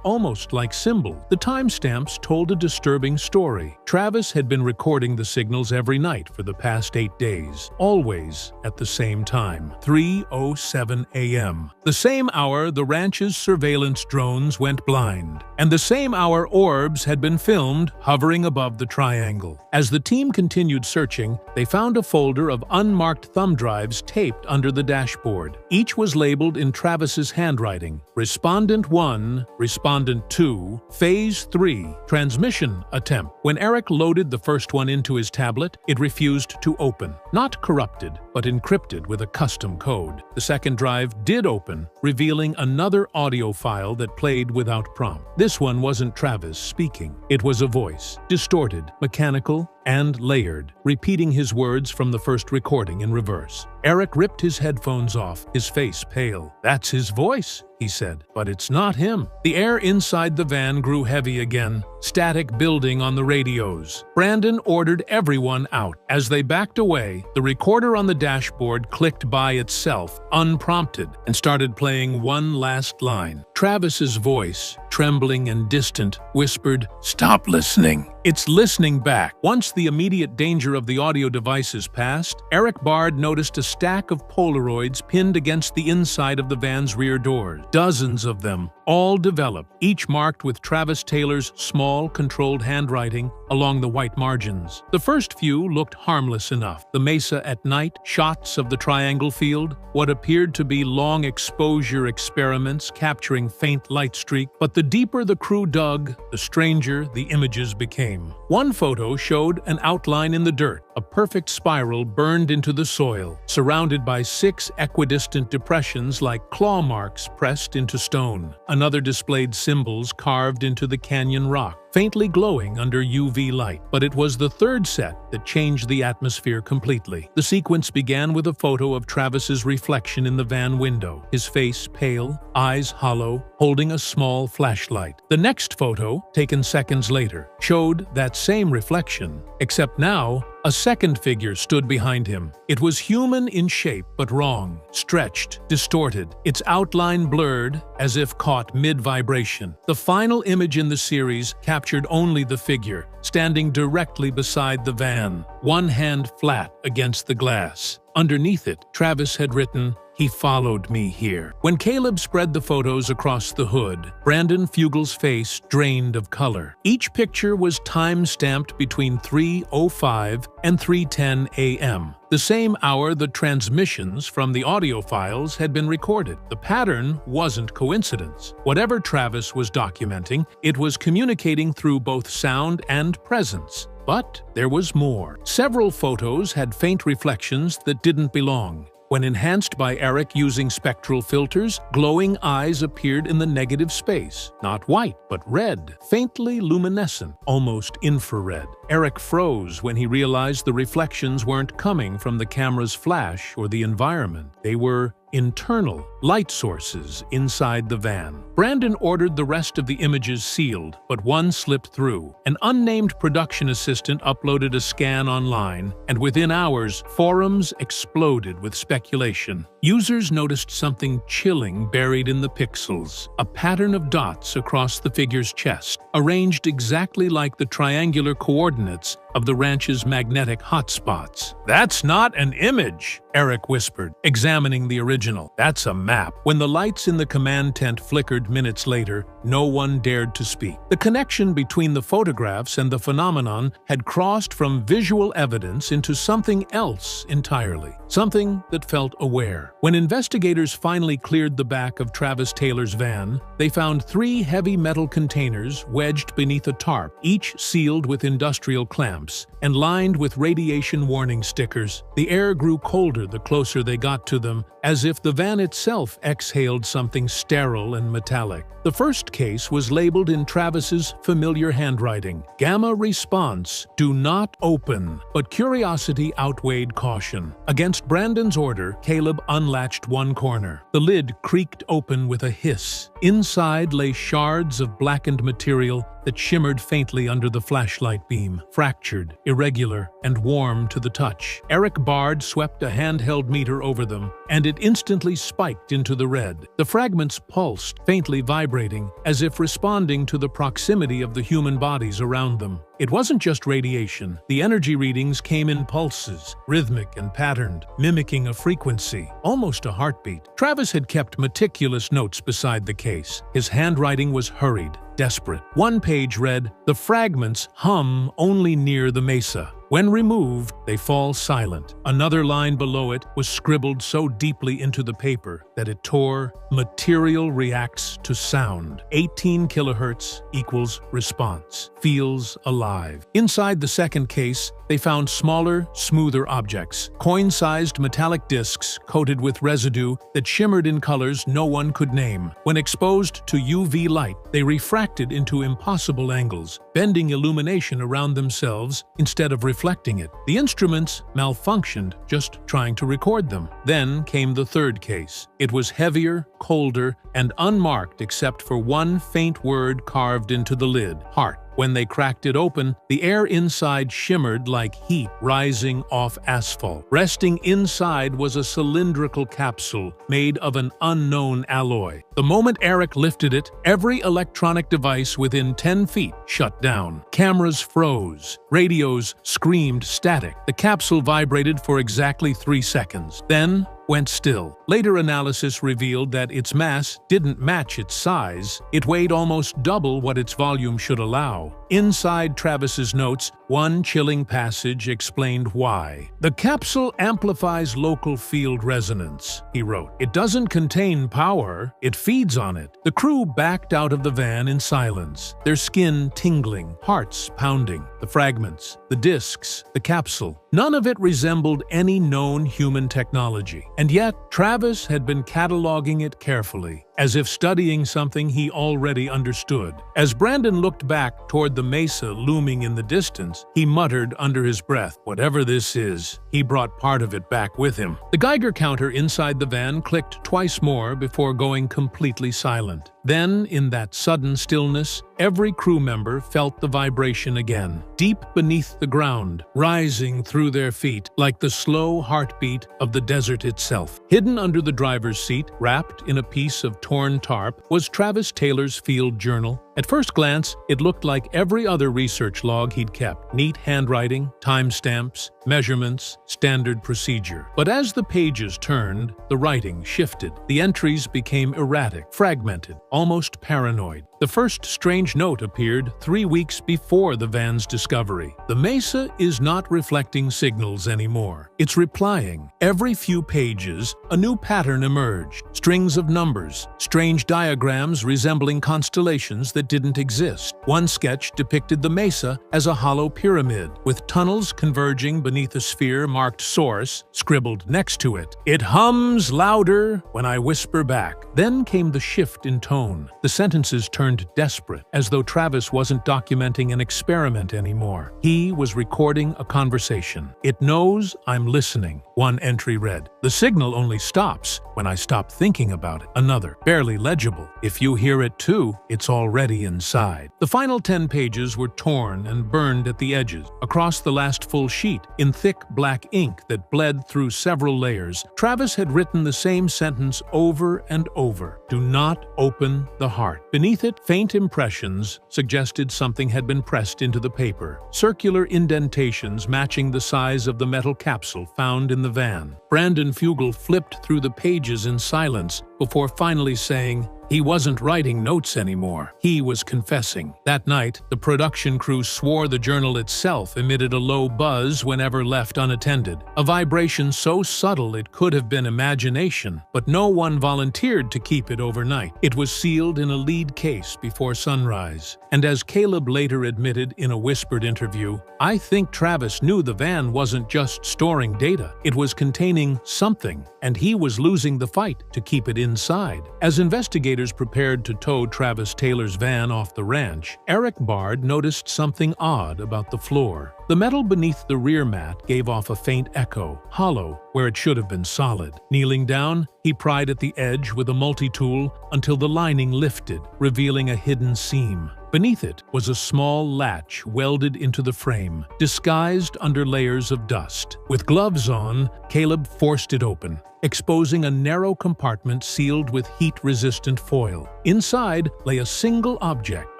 Speaker 2: almost like symbols. The timestamps told a disturbing story. Travis had been recording the signals every night for the past 8 days, always at the same time, 3:07 a.m. The same hour the ranch's surveillance drones went blind, and the same hour orbs had been filmed hovering above the triangle. As the team continued searching, they found a folder of unmarked thumb drives taped under the dashboard. Each was labeled in Travis's handwriting: Respondent 1, Respondent 2, Phase 3, Transmission Attempt. When Eric loaded the first one into his tablet, it refused to open. Not corrupted, but encrypted with a custom code. The second drive did open, revealing another audio file that played without prompt. This one wasn't Travis speaking. It was a voice, distorted, mechanical, and layered, repeating his words from the first recording in reverse. Eric ripped his headphones off, his face pale. "That's his voice," he said. But it's not him. The air inside the van grew heavy again, static building on the radios. Brandon ordered everyone out. As they backed away, the recorder on the dashboard clicked by itself, unprompted, and started playing one last line. Travis's voice, trembling and distant, whispered, "Stop listening." It's listening back. Once the immediate danger of the audio devices passed, Eric Bard noticed a stack of Polaroids pinned against the inside of the van's rear doors. Dozens of them, all developed, each marked with Travis Taylor's small, controlled handwriting along the white margins. The first few looked harmless enough. The mesa at night, shots of the triangle field, what appeared to be long exposure experiments capturing faint light streak. But the deeper the crew dug, the stranger the images became. One photo showed an outline in the dirt, a perfect spiral burned into the soil, surrounded by 6 equidistant depressions like claw marks pressed into stone. Another displayed symbols carved into the canyon rock, faintly glowing under UV light. But it was the third set that changed the atmosphere completely. The sequence began with a photo of Travis's reflection in the van window, his face pale, eyes hollow, holding a small flashlight. The next photo, taken seconds later, showed that same reflection, except now a second figure stood behind him. It was human in shape, but wrong, stretched, distorted, its outline blurred as if caught mid-vibration. The final image in the series captured only the figure, standing directly beside the van, one hand flat against the glass. Underneath it, Travis had written, "He followed me here." When Caleb spread the photos across the hood, Brandon Fugal's face drained of color. Each picture was time-stamped between 3:05 and 3:10 a.m., the same hour the transmissions from the audio files had been recorded. The pattern wasn't coincidence. Whatever Travis was documenting, it was communicating through both sound and presence. But there was more. Several photos had faint reflections that didn't belong. When enhanced by Eric using spectral filters, glowing eyes appeared in the negative space. Not white, but red, faintly luminescent, almost infrared. Eric froze when he realized the reflections weren't coming from the camera's flash or the environment. They were internal light sources inside the van. Brandon ordered the rest of the images sealed, but one slipped through. An unnamed production assistant uploaded a scan online, and within hours, forums exploded with speculation. Users noticed something chilling buried in the pixels, a pattern of dots across the figure's chest, arranged exactly like the triangular coordinates of the ranch's magnetic hotspots. "That's not an image," Eric whispered, examining the original. "That's a map." When the lights in the command tent flickered minutes later, no one dared to speak. The connection between the photographs and the phenomenon had crossed from visual evidence into something else entirely, something that felt aware. When investigators finally cleared the back of Travis Taylor's van, they found 3 heavy metal containers wedged beneath a tarp, each sealed with industrial clamps and lined with radiation warning stickers. The air grew colder the closer they got to them, as if the van itself exhaled something sterile and metallic. The first case was labeled in Travis's familiar handwriting, "Gamma response, do not open," but curiosity outweighed caution. Against Brandon's order, Caleb unlatched one corner. The lid creaked open with a hiss. Inside lay shards of blackened material that shimmered faintly under the flashlight beam, fractured, irregular, and warm to the touch. Eric Bard swept a handheld meter over them, and it instantly spiked into the red. The fragments pulsed, faintly vibrating, as if responding to the proximity of the human bodies around them. It wasn't just radiation. The energy readings came in pulses, rhythmic and patterned, mimicking a frequency, almost a heartbeat. Travis had kept meticulous notes beside the case. His handwriting was hurried, desperate. One page read, "The fragments hum only near the mesa. When removed, they fall silent." Another line below it was scribbled so deeply into the paper that it tore, "Material reacts to sound. 18 kilohertz equals response. Feels alive." Inside the second case, they found smaller, smoother objects, coin-sized metallic discs coated with residue that shimmered in colors no one could name. When exposed to UV light, they refracted into impossible angles, bending illumination around themselves instead of reflecting it. The instruments malfunctioned just trying to record them. Then came the third case. It was heavier, colder, and unmarked except for one faint word carved into the lid: heart. When they cracked it open, the air inside shimmered like heat rising off asphalt. Resting inside was a cylindrical capsule made of an unknown alloy. The moment Eric lifted it, every electronic device within 10 feet shut down. Cameras froze. Radios screamed static. The capsule vibrated for exactly 3 seconds. Then went still. Later analysis revealed that its mass didn't match its size. It weighed almost double what its volume should allow. Inside Travis's notes, one chilling passage explained why. "The capsule amplifies local field resonance," he wrote. "It doesn't contain power, it feeds on it." The crew backed out of the van in silence, their skin tingling, hearts pounding. The fragments, the discs, the capsule, none of it resembled any known human technology. And yet, Travis had been cataloging it carefully, as if studying something he already understood. As Brandon looked back toward the mesa looming in the distance, he muttered under his breath, "Whatever this is, he brought part of it back with him." The Geiger counter inside the van clicked twice more before going completely silent. Then, in that sudden stillness, every crew member felt the vibration again, deep beneath the ground, rising through their feet like the slow heartbeat of the desert itself. Hidden under the driver's seat, wrapped in a piece of torn tarp, was Travis Taylor's field journal. At first glance, it looked like every other research log he'd kept: neat handwriting, timestamps, measurements, standard procedure. But as the pages turned, the writing shifted. The entries became erratic, fragmented, almost paranoid. The first strange note appeared 3 weeks before the van's discovery. "The mesa is not reflecting signals anymore. It's replying." Every few pages, a new pattern emerged. Strings of numbers, strange diagrams resembling constellations that didn't exist. One sketch depicted the mesa as a hollow pyramid, with tunnels converging beneath a sphere marked source scribbled next to it. "It hums louder when I whisper back." Then came the shift in tone. The sentences turned desperate, as though Travis wasn't documenting an experiment anymore. He was recording a conversation. "It knows I'm listening," one entry read. "The signal only stops when I stop thinking about it." Another, barely legible. "If you hear it too, it's already inside." The final 10 pages were torn and burned at the edges. Across the last full sheet, in thick black ink that bled through several layers, Travis had written the same sentence over and over: "Do not open the heart." Beneath it, faint impressions suggested something had been pressed into the paper, circular indentations matching the size of the metal capsule found in the van. Brandon Fugal flipped through the pages in silence before finally saying, he wasn't writing notes anymore. He was confessing. That night, the production crew swore the journal itself emitted a low buzz whenever left unattended, a vibration so subtle it could have been imagination, but no one volunteered to keep it overnight. It was sealed in a lead case before sunrise, and as Caleb later admitted in a whispered interview, "I think Travis knew the van wasn't just storing data. It was containing something, and he was losing the fight to keep it inside." As investigators prepared to tow Travis Taylor's van off the ranch, Eric Bard noticed something odd about the floor. The metal beneath the rear mat gave off a faint echo, hollow where it should have been solid. Kneeling down, he pried at the edge with a multi-tool until the lining lifted, revealing a hidden seam. Beneath it was a small latch welded into the frame, disguised under layers of dust. With gloves on, Caleb forced it open, exposing a narrow compartment sealed with heat-resistant foil. Inside lay a single object,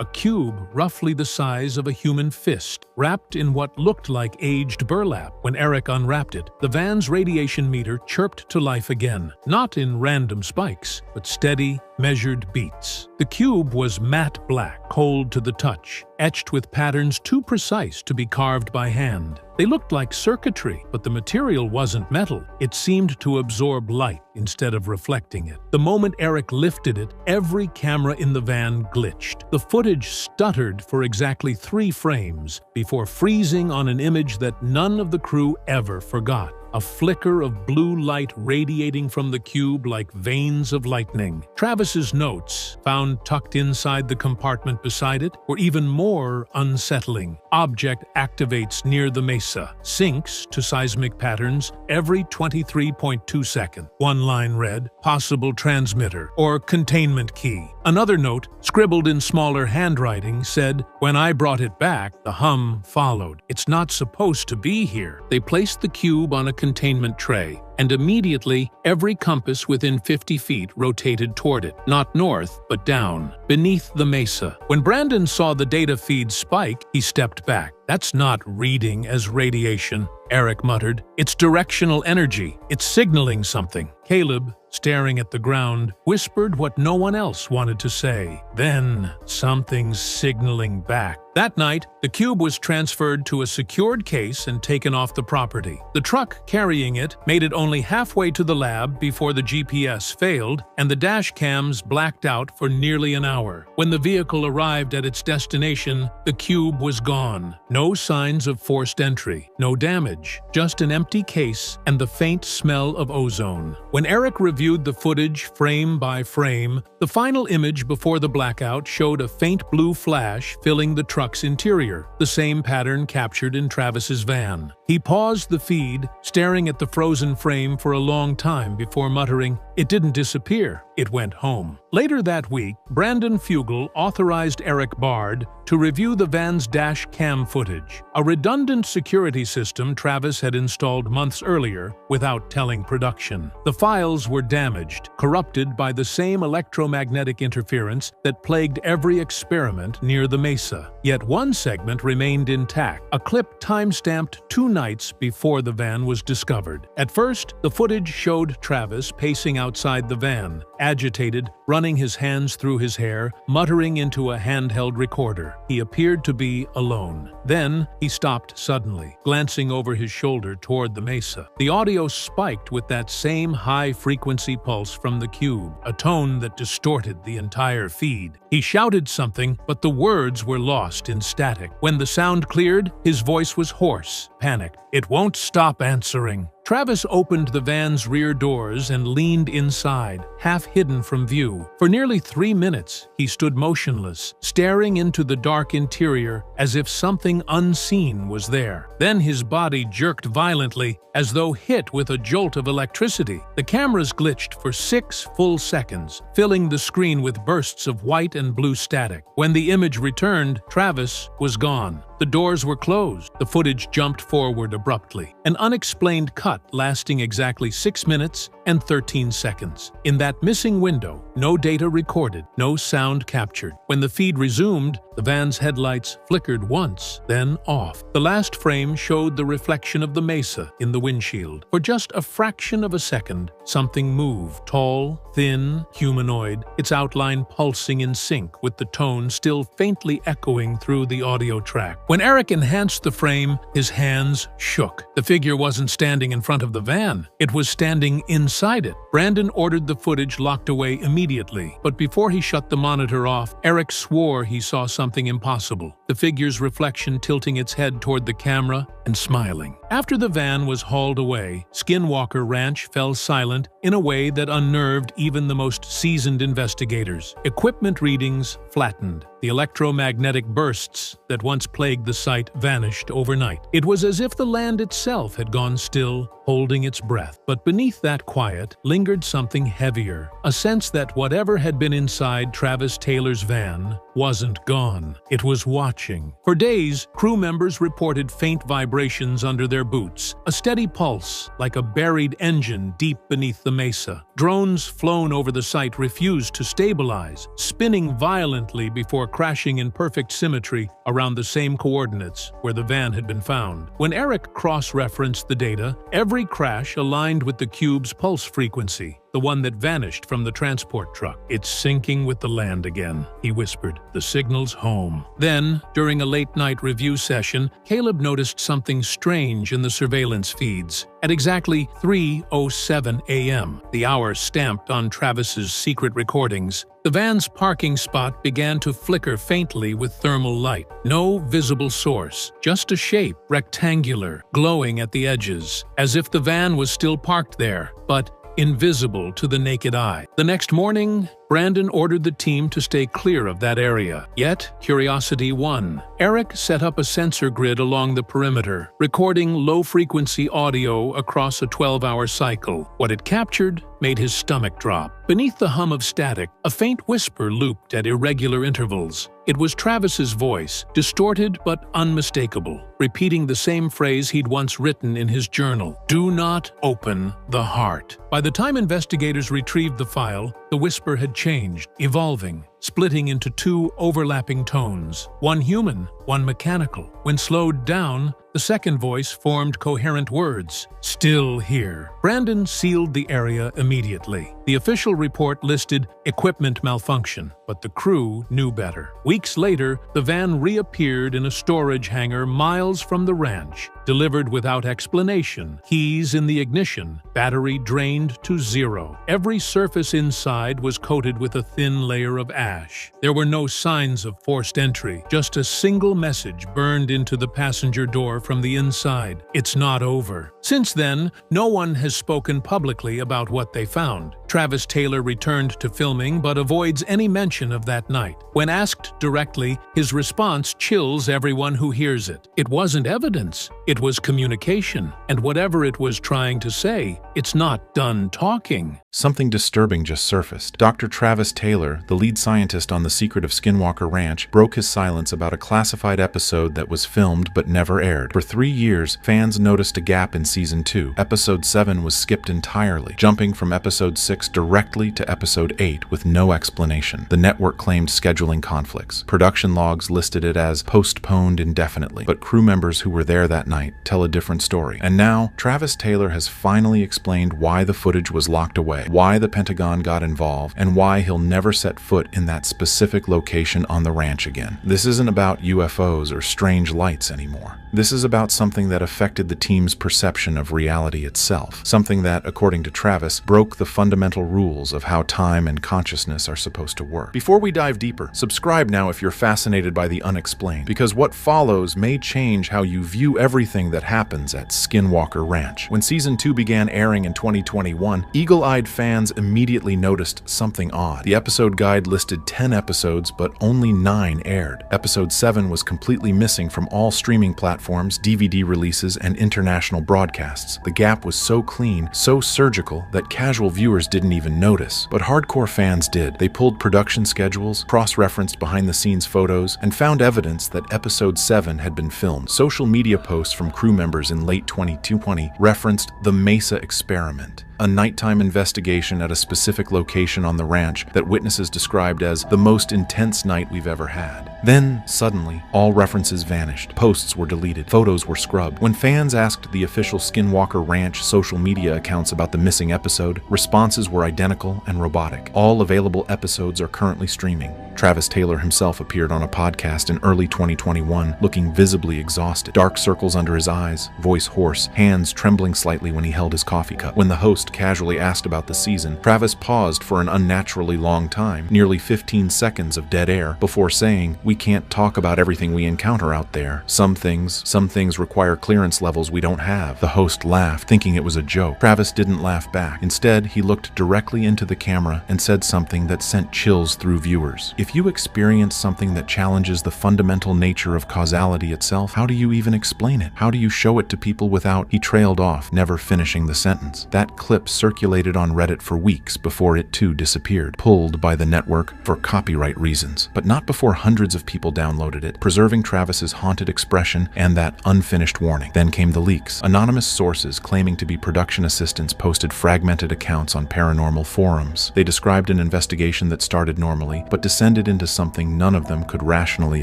Speaker 2: a cube roughly the size of a human fist, wrapped in what looked like aged burlap. When Eric unwrapped it, the van's radiation meter chirped to life again, not in random spikes, but steady, measured beats. The cube was matte black, cold to the touch, etched with patterns too precise to be carved by hand. They looked like circuitry, but the material wasn't metal. It seemed to absorb light instead of reflecting it. The moment Eric lifted it, every camera in the van glitched. The footage stuttered for exactly 3 frames before freezing on an image that none of the crew ever forgot. a flicker of blue light radiating from the cube like veins of lightning. Travis's notes, found tucked inside the compartment beside it, were even more unsettling. Object activates near the mesa, syncs to seismic patterns every 23.2 seconds. One line read, possible transmitter or containment key. Another note, scribbled in smaller handwriting, said, when I brought it back, the hum followed. It's not supposed to be here. They placed the cube on a containment tray, and immediately every compass within 50 feet rotated toward it, not north, but down, beneath the mesa. When Brandon saw the data feed spike, he stepped back. That's not reading as radiation, Eric muttered. It's directional energy. It's signaling something. Caleb, staring at the ground, whispered what no one else wanted to say. Then, something's signaling back. That night, the cube was transferred to a secured case and taken off the property. The truck carrying it made it only halfway to the lab before the GPS failed and the dash cams blacked out for nearly an hour. When the vehicle arrived at its destination, the cube was gone. No signs of forced entry, no damage, just an empty case and the faint smell of ozone. When Eric reviewed the footage frame by frame, the final image before the blackout showed a faint blue flash filling the truck's interior, the same pattern captured in Travis's van. He paused the feed, staring at the frozen frame for a long time before muttering, "It didn't disappear, it went home." Later that week, Brandon Fugal authorized Eric Bard to review the van's dash cam footage, a redundant security system Travis had installed months earlier without telling production. The files were damaged, corrupted by the same electromagnetic interference that plagued every experiment near the mesa. Yet one segment remained intact, a clip time-stamped 2 nights before the van was discovered. At first, the footage showed Travis pacing outside the van, agitated, running his hands through his hair, muttering into a handheld recorder. He appeared to be alone. Then, he stopped suddenly, glancing over his shoulder toward the mesa. The audio spiked with that same high-frequency pulse from the cube, a tone that distorted the entire feed. He shouted something, but the words were lost in static. When the sound cleared, his voice was hoarse, panicked. "It won't stop answering." Travis opened the van's rear doors and leaned inside, half hidden from view. For nearly 3 minutes, he stood motionless, staring into the dark interior as if something unseen was there. Then his body jerked violently, as though hit with a jolt of electricity. The cameras glitched for 6 full seconds, filling the screen with bursts of white and blue static. When the image returned, Travis was gone. The doors were closed. The footage jumped forward abruptly. An unexplained cut lasting exactly 6 minutes and 13 seconds. In that missing window, no data recorded, no sound captured. When the feed resumed, the van's headlights flickered once, then off. The last frame showed the reflection of the mesa in the windshield. For just a fraction of a second, something moved. Tall, thin, humanoid, its outline pulsing in sync with the tone still faintly echoing through the audio track. When Eric enhanced the frame, his hands shook. The figure wasn't standing in front of the van. It was standing inside it. Brandon ordered the footage locked away immediately, but before he shut the monitor off, Eric swore he saw something impossible. The figure's reflection tilting its head toward the camera and smiling. After the van was hauled away, Skinwalker Ranch fell silent in a way that unnerved even the most seasoned investigators. Equipment readings flattened. The electromagnetic bursts that once plagued the site vanished overnight. It was as if the land itself had gone still, holding its breath. But beneath that quiet lingered something heavier, a sense that whatever had been inside Travis Taylor's van wasn't gone. It was watching. For days, crew members reported faint vibrations under their boots, a steady pulse like a buried engine deep beneath the mesa. Drones flown over the site refused to stabilize, spinning violently before crashing in perfect symmetry around the same coordinates where the van had been found. When Eric cross-referenced the data, every crash aligned with the cube's pulse frequency, the one that vanished from the transport truck. "It's syncing with the land again," he whispered. "The signal's home." Then, during a late-night review session, Caleb noticed something strange in the surveillance feeds. At exactly 3:07 a.m., the hour stamped on Travis's secret recordings, The van's parking spot began to flicker faintly with thermal light. No visible source, just a shape, rectangular, glowing at the edges, as if the van was still parked there, but invisible to the naked eye. The next morning, Brandon ordered the team to stay clear of that area. Yet, curiosity won. Eric set up a sensor grid along the perimeter, recording low-frequency audio across a 12-hour cycle. What it captured made his stomach drop. Beneath the hum of static, a faint whisper looped at irregular intervals. It was Travis's voice, distorted but unmistakable, repeating the same phrase he'd once written in his journal: "Do not open the heart." By the time investigators retrieved the file, the whisper had changed, evolving, splitting into two overlapping tones, one human, one mechanical. When slowed down, the second voice formed coherent words: "Still here." Brandon sealed the area immediately. The official report listed equipment malfunction, but the crew knew better. Weeks later, the van reappeared in a storage hangar miles from the ranch, delivered without explanation, keys in the ignition, battery drained to zero. Every surface inside was coated with a thin layer of ash. There were no signs of forced entry, just a single message burned into the passenger door from the inside: "It's not over." Since then, no one has spoken publicly about what they found. Travis Taylor returned to filming but avoids any mention of that night. When asked directly, his response chills everyone who hears it. It wasn't evidence, it was communication, and whatever it was trying to say, it's not done talking.
Speaker 1: Something disturbing just surfaced. Dr. Travis Taylor, the lead scientist on The Secret of Skinwalker Ranch, broke his silence about a classified episode that was filmed but never aired. For 3 years, fans noticed a gap in Season 2. Episode 7 was skipped entirely, jumping from Episode 6 directly to Episode 8 with no explanation. The network claimed scheduling conflicts. Production logs listed it as postponed indefinitely, but crew members who were there that night tell a different story. And now, Travis Taylor has finally explained why the footage was locked away, why the Pentagon got involved, and why he'll never set foot in that specific location on the ranch again. This isn't about UFOs or strange lights anymore. This is about something that affected the team's perception of reality itself, something that, according to Travis, broke the fundamental rules of how time and consciousness are supposed to work. Before we dive deeper, subscribe now if you're fascinated by the unexplained, because what follows may change how you view everything that happens at Skinwalker Ranch. When Season 2 began airing in 2021, eagle-eyed fans immediately noticed something odd. The episode guide listed 10 episodes, but only 9 aired. Episode 7 was completely missing from all streaming platforms, DVD releases, and international broadcasts. The gap was so clean, so surgical, that casual viewers didn't even notice. But hardcore fans did. They pulled production schedules, cross-referenced behind-the-scenes photos, and found evidence that Episode 7 had been filmed. Social media posts from crew members in late 2020 referenced the Mesa experiment, a nighttime investigation at a specific location on the ranch that witnesses described as the most intense night we've ever had. Then, suddenly, all references vanished. Posts were deleted. Photos were scrubbed. When fans asked the official Skinwalker Ranch social media accounts about the missing episode, responses were identical and robotic. All available episodes are currently streaming. Travis Taylor himself appeared on a podcast in early 2021, looking visibly exhausted. Dark circles under his eyes, voice hoarse, hands trembling slightly when he held his coffee cup. When the host casually asked about the season, Travis paused for an unnaturally long time, nearly 15 seconds of dead air, before saying, "We can't talk about everything we encounter out there. Some things require clearance levels we don't have." The host laughed, thinking it was a joke. Travis didn't laugh back. Instead, he looked directly into the camera and said something that sent chills through viewers. If you experience something that challenges the fundamental nature of causality itself, how do you even explain it? How do you show it to people without... He trailed off, never finishing the sentence. That clip circulated on Reddit for weeks before it too disappeared, pulled by the network for copyright reasons. But not before hundreds of people downloaded it, preserving Travis's haunted expression and that unfinished warning. Then came the leaks. Anonymous sources claiming to be production assistants posted fragmented accounts on paranormal forums. They described an investigation that started normally, but descended into something none of them could rationally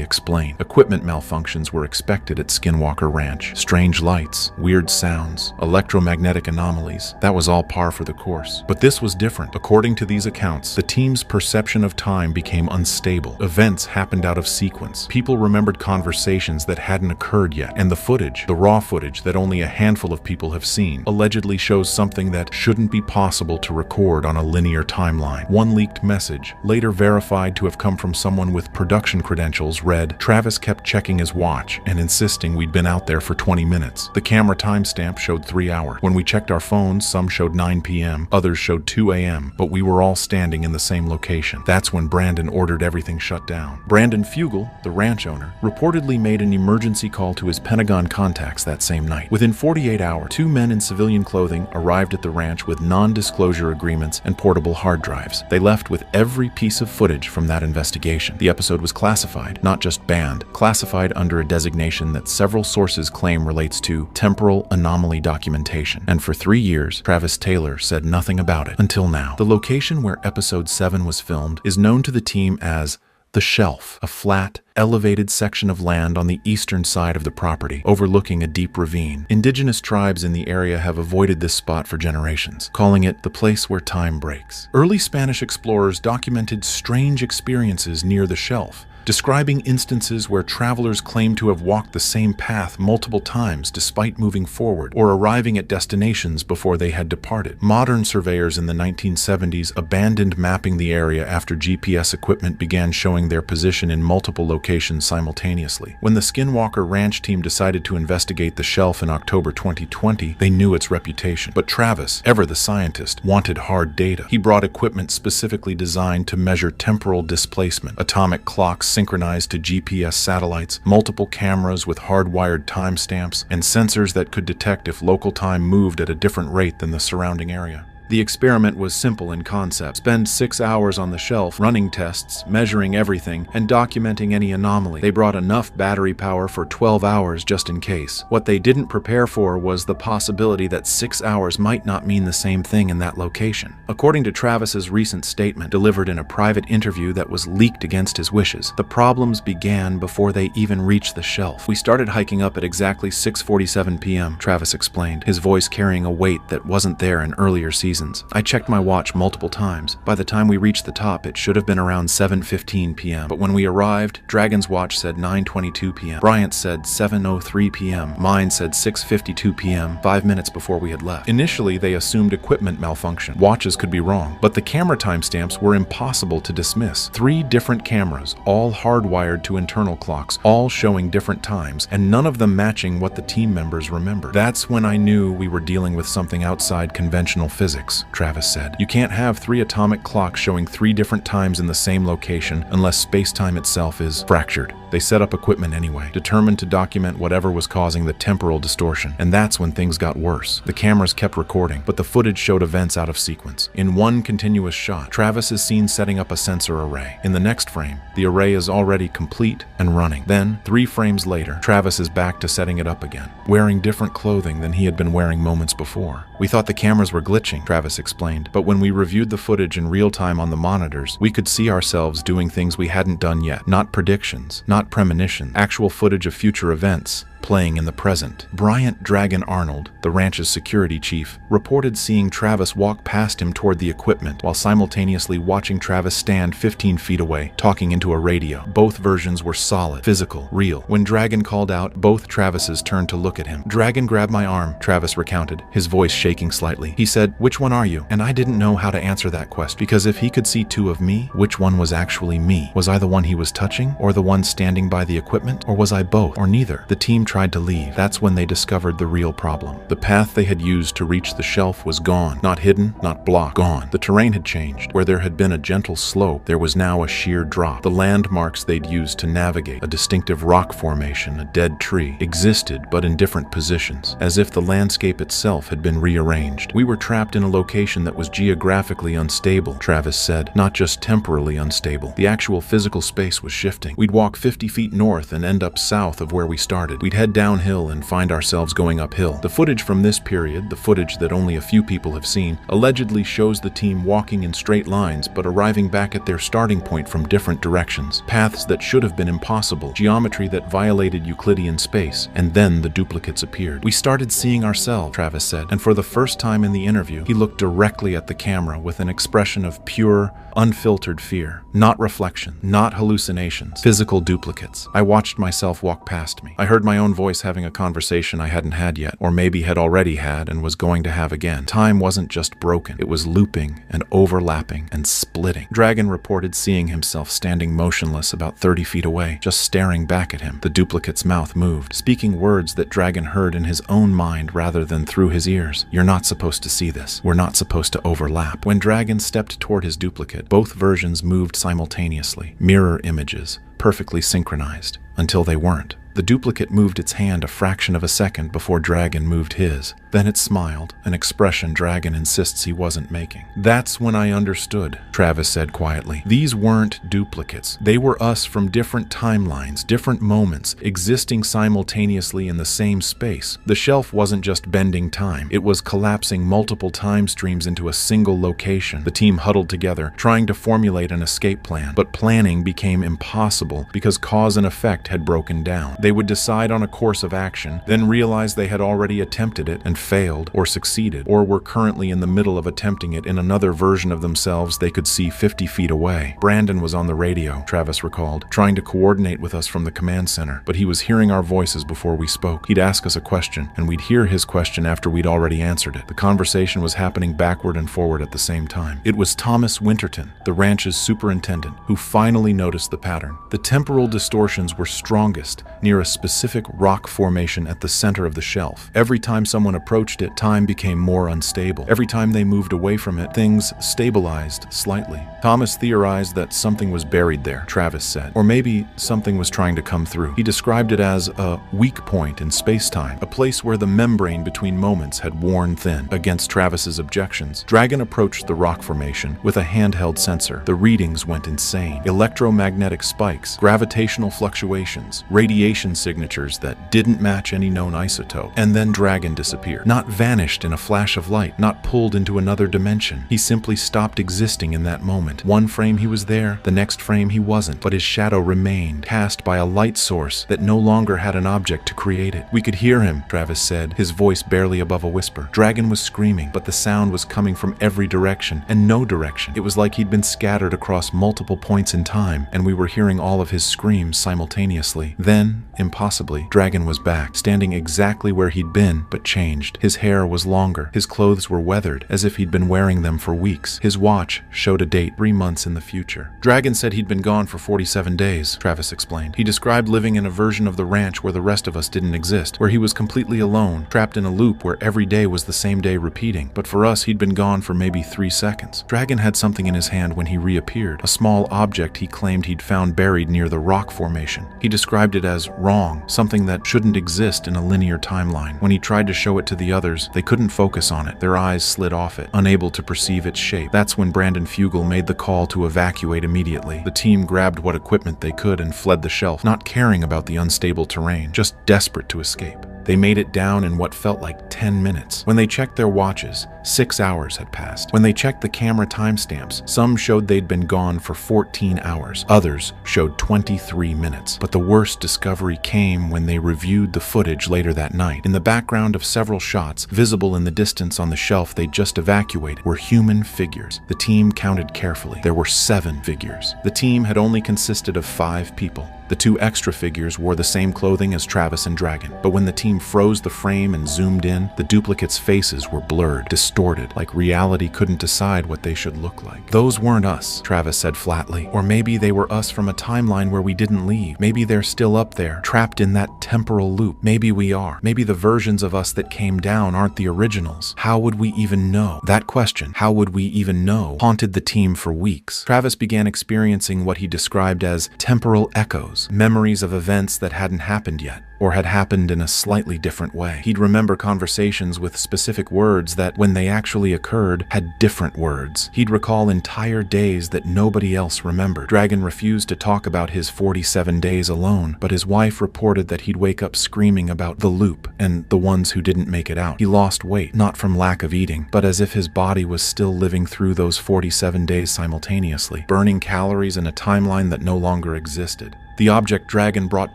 Speaker 1: explain. Equipment malfunctions were expected at Skinwalker Ranch. Strange lights, weird sounds, electromagnetic anomalies. That was all par for the course. But this was different. According to these accounts, the team's perception of time became unstable. Events happened out of of sequence. People remembered conversations that hadn't occurred yet, and the footage, the raw footage that only a handful of people have seen, allegedly shows something that shouldn't be possible to record on a linear timeline. One leaked message, later verified to have come from someone with production credentials, read, "Travis kept checking his watch and insisting we'd been out there for 20 minutes. The camera timestamp showed 3 hours. When we checked our phones, some showed 9 p.m., others showed 2 a.m., but we were all standing in the same location." That's when Brandon ordered everything shut down. Brandon Fugal, the ranch owner, reportedly made an emergency call to his Pentagon contacts that same night. Within 48 hours, 2 men in civilian clothing arrived at the ranch with non-disclosure agreements and portable hard drives. They left with every piece of footage from that investigation. The episode was classified, not just banned, classified under a designation that several sources claim relates to temporal anomaly documentation. And for 3 years, Travis Taylor said nothing about it until now. The location where episode 7 was filmed is known to the team as the Shelf, a flat, elevated section of land on the eastern side of the property, overlooking a deep ravine. Indigenous tribes in the area have avoided this spot for generations, calling it the place where time breaks. Early Spanish explorers documented strange experiences near the Shelf, describing instances where travelers claim to have walked the same path multiple times despite moving forward or arriving at destinations before they had departed. Modern surveyors in the 1970s abandoned mapping the area after GPS equipment began showing their position in multiple locations simultaneously. When the Skinwalker Ranch team decided to investigate the Shelf in October 2020, they knew its reputation. But Travis, ever the scientist, wanted hard data. He brought equipment specifically designed to measure temporal displacement, atomic clocks synchronized to GPS satellites, multiple cameras with hardwired timestamps, and sensors that could detect if local time moved at a different rate than the surrounding area. The experiment was simple in concept. Spend 6 hours on the Shelf running tests, measuring everything, and documenting any anomaly. They brought enough battery power for 12 hours just in case. What they didn't prepare for was the possibility that 6 hours might not mean the same thing in that location. According to Travis's recent statement, delivered in a private interview that was leaked against his wishes, the problems began before they even reached the Shelf. "We started hiking up at exactly 6:47 p.m., Travis explained, his voice carrying a weight that wasn't there in earlier seasons. I checked my watch multiple times. By the time we reached the top, it should have been around 7:15 p.m. But when we arrived, Dragon's watch said 9:22 p.m. Bryant's said 7:03 p.m. Mine said 6:52 p.m., 5 minutes before we had left. Initially, they assumed equipment malfunction. Watches could be wrong, but the camera timestamps were impossible to dismiss. 3 different cameras, all hardwired to internal clocks, all showing different times, and none of them matching what the team members remembered. That's when I knew we were dealing with something outside conventional physics, Travis said. You can't have 3 atomic clocks showing 3 different times in the same location unless space-time itself is fractured. They set up equipment anyway, determined to document whatever was causing the temporal distortion. And that's when things got worse. The cameras kept recording, but the footage showed events out of sequence. In one continuous shot, Travis is seen setting up a sensor array. In the next frame, the array is already complete and running. Then, 3 frames later, Travis is back to setting it up again, wearing different clothing than he had been wearing moments before. "We thought the cameras were glitching," Travis explained, "but when we reviewed the footage in real time on the monitors, we could see ourselves doing things we hadn't done yet. Not predictions, not premonitions, actual footage of future events playing in the present." Bryant Dragon Arnold, the ranch's security chief, reported seeing Travis walk past him toward the equipment while simultaneously watching Travis stand 15 feet away, talking into a radio. Both versions were solid, physical, real. When Dragon called out, both Travises turned to look at him. "Dragon grabbed my arm," Travis recounted, his voice shaking slightly. "He said, 'Which one are you?' And I didn't know how to answer that question, because if he could see 2 of me, which one was actually me? Was I the one he was touching, or the one standing by the equipment, or was I both, or neither?" The team tried to leave. That's when they discovered the real problem. The path they had used to reach the Shelf was gone. Not hidden, not blocked, gone. The terrain had changed. Where there had been a gentle slope, there was now a sheer drop. The landmarks they'd used to navigate, a distinctive rock formation, a dead tree, existed but in different positions, as if the landscape itself had been rearranged. "We were trapped in a location that was geographically unstable," Travis said, "not just temporally unstable. The actual physical space was shifting. We'd walk 50 feet north and end up south of where we started. We'd head head downhill and find ourselves going uphill. The footage from this period, the footage that only a few people have seen, allegedly shows the team walking in straight lines but arriving back at their starting point from different directions. Paths that should have been impossible, geometry that violated Euclidean space, and then the duplicates appeared. We started seeing ourselves, Travis said, and for the first time in the interview, he looked directly at the camera with an expression of pure, unfiltered fear. Not reflection, not hallucinations, physical duplicates. I watched myself walk past me. I heard my own voice having a conversation I hadn't had yet, or maybe had already had and was going to have again. Time wasn't just broken, it was looping and overlapping and splitting. Dragon reported seeing himself standing motionless about 30 feet away, just staring back at him. The duplicate's mouth moved, speaking words that Dragon heard in his own mind rather than through his ears. You're not supposed to see this. We're not supposed to overlap. When Dragon stepped toward his duplicate, both versions moved simultaneously, mirror images, perfectly synchronized, until they weren't. The duplicate moved its hand a fraction of a second before Dragon moved his. Then it smiled, an expression Dragon insists he wasn't making. That's when I understood, Travis said quietly. These weren't duplicates. They were us from different timelines, different moments, existing simultaneously in the same space. The shelf wasn't just bending time. It was collapsing multiple time streams into a single location. The team huddled together, trying to formulate an escape plan. But planning became impossible because cause and effect had broken down. They would decide on a course of action, then realize they had already attempted it and failed, or succeeded, or were currently in the middle of attempting it in another version of themselves they could see 50 feet away. Brandon was on the radio, Travis recalled, trying to coordinate with us from the command center, but he was hearing our voices before we spoke. He'd ask us a question, and we'd hear his question after we'd already answered it. The conversation was happening backward and forward at the same time. It was Thomas Winterton, the ranch's superintendent, who finally noticed the pattern. The temporal distortions were strongest near a specific rock formation at the center of the shelf. Every time someone approached it, time became more unstable. Every time they moved away from it, things stabilized slightly. Thomas theorized that something was buried there, Travis said, or maybe something was trying to come through. He described it as a weak point in space-time, a place where the membrane between moments had worn thin. Against Travis's objections, Dragon approached the rock formation with a handheld sensor. The readings went insane. Electromagnetic spikes, gravitational fluctuations, radiation signatures that didn't match any known isotope. And then Dragon disappeared. Not vanished in a flash of light, not pulled into another dimension. He simply stopped existing in that moment. One frame he was there, the next frame he wasn't, but his shadow remained, cast by a light source that no longer had an object to create it. We could hear him, Travis said, his voice barely above a whisper. Dragon was screaming, but the sound was coming from every direction, and no direction. It was like he'd been scattered across multiple points in time, and we were hearing all of his screams simultaneously. Then, impossibly, Dragon was back, standing exactly where he'd been, but changed. His hair was longer. His clothes were weathered, as if he'd been wearing them for weeks. His watch showed a date 3 months in the future. Dragon said he'd been gone for 47 days, Travis explained. He described living in a version of the ranch where the rest of us didn't exist, where he was completely alone, trapped in a loop where every day was the same day repeating. But for us, he'd been gone for maybe 3 seconds. Dragon had something in his hand when he reappeared, a small object he claimed he'd found buried near the rock formation. He described it as wrong, something that shouldn't exist in a linear timeline. When he tried to show it to the others, they couldn't focus on it. Their eyes slid off it, unable to perceive its shape. That's when Brandon Fugal made the call to evacuate immediately. The team grabbed what equipment they could and fled the shelf, not caring about the unstable terrain, just desperate to escape. They made it down in what felt like 10 minutes. When they checked their watches, 6 hours had passed. When they checked the camera timestamps, some showed they'd been gone for 14 hours. Others showed 23 minutes. But the worst discovery came when they reviewed the footage later that night. In the background of several shots, visible in the distance on the shelf they'd just evacuated, were human figures. The team counted carefully. There were 7 figures. The team had only consisted of 5 people. The 2 extra figures wore the same clothing as Travis and Dragon, but when the team froze the frame and zoomed in, the duplicates' faces were blurred, distorted, like reality couldn't decide what they should look like. Those weren't us, Travis said flatly. Or maybe they were us from a timeline where we didn't leave. Maybe they're still up there, trapped in that temporal loop. Maybe we are. Maybe the versions of us that came down aren't the originals. How would we even know? That question, how would we even know, haunted the team for weeks. Travis began experiencing what he described as temporal echoes, memories of events that hadn't happened yet. or had happened in a slightly different way. He'd remember conversations with specific words that, when they actually occurred, had different words. He'd recall entire days that nobody else remembered. Dragon refused to talk about his 47 days alone, but his wife reported that he'd wake up screaming about the loop and the ones who didn't make it out. He lost weight, not from lack of eating, but as if his body was still living through those 47 days simultaneously, burning calories in a timeline that no longer existed. The object Dragon brought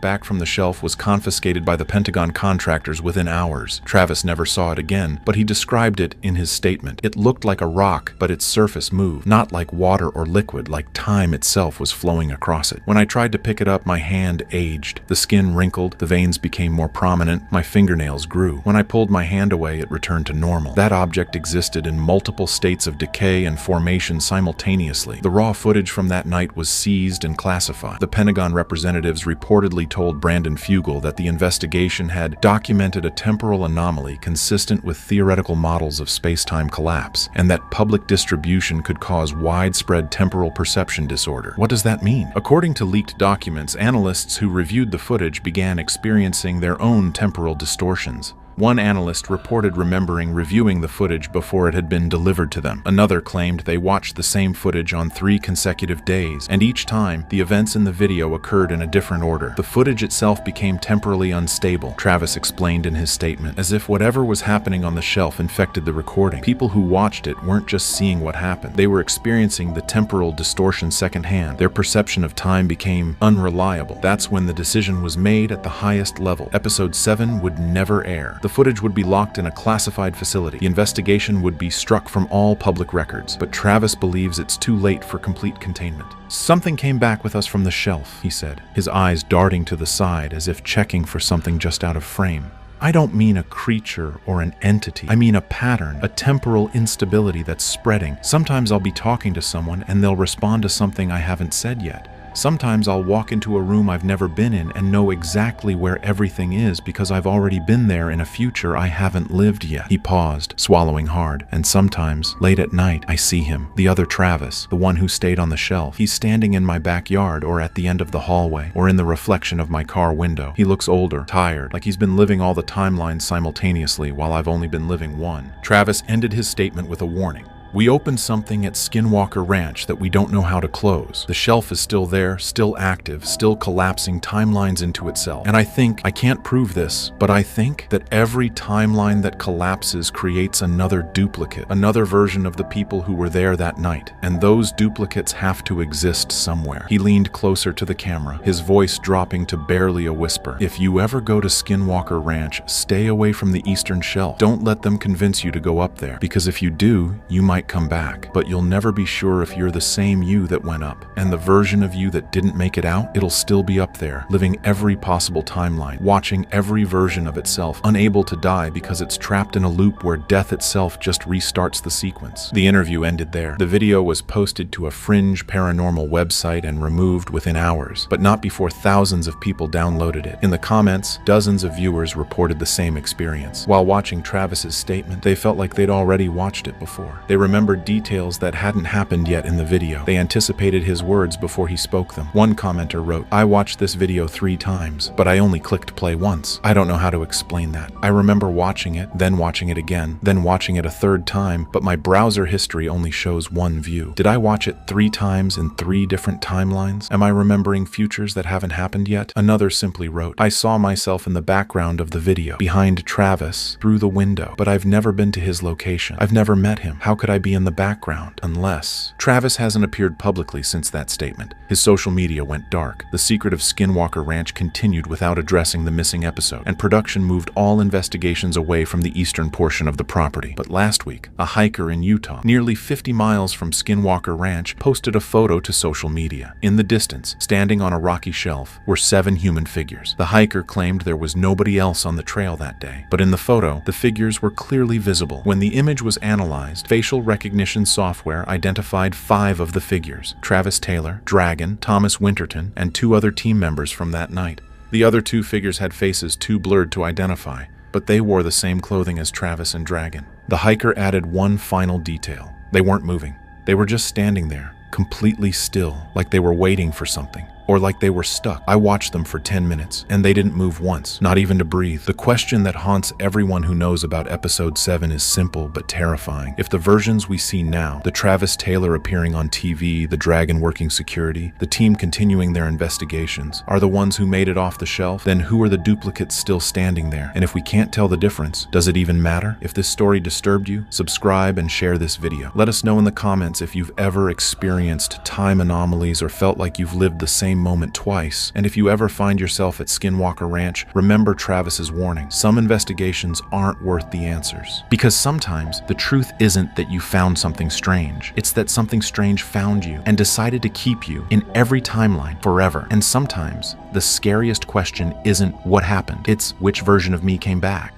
Speaker 1: back from the shelf was confiscated by the Pentagon contractors within hours. Travis never saw it again, but he described it in his statement. It looked like a rock, but its surface moved, not like water or liquid, like time itself was flowing across it. When I tried to pick it up, my hand aged. The skin wrinkled, the veins became more prominent, my fingernails grew. When I pulled my hand away, it returned to normal. That object existed in multiple states of decay and formation simultaneously. The raw footage from that night was seized and classified. The Pentagon representatives reportedly told Brandon Fugal that the investigation had documented a temporal anomaly consistent with theoretical models of space-time collapse, and that public distribution could cause widespread temporal perception disorder. What does that mean? According to leaked documents, analysts who reviewed the footage began experiencing their own temporal distortions. One analyst reported remembering reviewing the footage before it had been delivered to them. Another claimed they watched the same footage on 3 consecutive days, and each time, the events in the video occurred in a different order. The footage itself became temporally unstable, Travis explained in his statement, as if whatever was happening on the shelf infected the recording. People who watched it weren't just seeing what happened. They were experiencing the temporal distortion secondhand. Their perception of time became unreliable. That's when the decision was made at the highest level. Episode 7 would never air. The footage would be locked in a classified facility. The investigation would be struck from all public records, but Travis believes it's too late for complete containment. "Something came back with us from the shelf," he said, his eyes darting to the side as if checking for something just out of frame. "I don't mean a creature or an entity. I mean a pattern, a temporal instability that's spreading. Sometimes I'll be talking to someone and they'll respond to something I haven't said yet. Sometimes I'll walk into a room I've never been in and know exactly where everything is because I've already been there in a future I haven't lived yet." He paused, swallowing hard. "And sometimes, late at night, I see him, the other Travis, the one who stayed on the shelf. He's standing in my backyard or at the end of the hallway or in the reflection of my car window. He looks older, tired, like he's been living all the timelines simultaneously while I've only been living one." Travis ended his statement with a warning. "We opened something at Skinwalker Ranch that we don't know how to close. The shelf is still there, still active, still collapsing timelines into itself. And I can't prove this, but I think that every timeline that collapses creates another duplicate, another version of the people who were there that night. And those duplicates have to exist somewhere." He leaned closer to the camera, his voice dropping to barely a whisper. "If you ever go to Skinwalker Ranch, stay away from the eastern shelf. Don't let them convince you to go up there, because if you do, you might come back, but you'll never be sure if you're the same you that went up. And the version of you that didn't make it out, it'll still be up there, living every possible timeline, watching every version of itself, unable to die because it's trapped in a loop where death itself just restarts the sequence." The interview ended there. The video was posted to a fringe paranormal website and removed within hours, but not before thousands of people downloaded it. In the comments, dozens of viewers reported the same experience. While watching Travis's statement, they felt like they'd already watched it before. They remembered details that hadn't happened yet in the video. They anticipated his words before he spoke them. One commenter wrote, "I watched this video 3 times, but I only clicked play once. I don't know how to explain that. I remember watching it, then watching it again, then watching it a 3rd time, but my browser history only shows 1 view. Did I watch it 3 times in 3 different timelines? Am I remembering futures that haven't happened yet?" Another simply wrote, "I saw myself in the background of the video, behind Travis, through the window, but I've never been to his location. I've never met him. How could I be in the background unless..." Travis hasn't appeared publicly since that statement. His social media went dark. The secret of Skinwalker Ranch continued without addressing the missing episode, and production moved all investigations away from the eastern portion of the property. But last week, a hiker in Utah, nearly 50 miles from Skinwalker Ranch, posted a photo to social media. In the distance, standing on a rocky shelf, were 7 human figures. The hiker claimed there was nobody else on the trail that day, but in the photo, the figures were clearly visible. When the image was analyzed, facial recognition software identified 5 of the figures: Travis Taylor, Dragon, Thomas Winterton, and 2 other team members from that night. The other 2 figures had faces too blurred to identify, but they wore the same clothing as Travis and Dragon. The hiker added one final detail. They weren't moving. They were just standing there, completely still, like they were waiting for something or like they were stuck. I watched them for 10 minutes, and they didn't move once, not even to breathe. The question that haunts everyone who knows about episode 7 is simple but terrifying. If the versions we see now, the Travis Taylor appearing on TV, the Dragon working security, the team continuing their investigations, are the ones who made it off the shelf, then who are the duplicates still standing there? And if we can't tell the difference, does it even matter? If this story disturbed you, subscribe and share this video. Let us know in the comments if you've ever experienced time anomalies or felt like you've lived the same moment twice. And if you ever find yourself at Skinwalker Ranch, remember Travis's warning. Some investigations aren't worth the answers. Because sometimes the truth isn't that you found something strange. It's that something strange found you and decided to keep you in every timeline forever. And sometimes the scariest question isn't what happened, it's which version of me came back.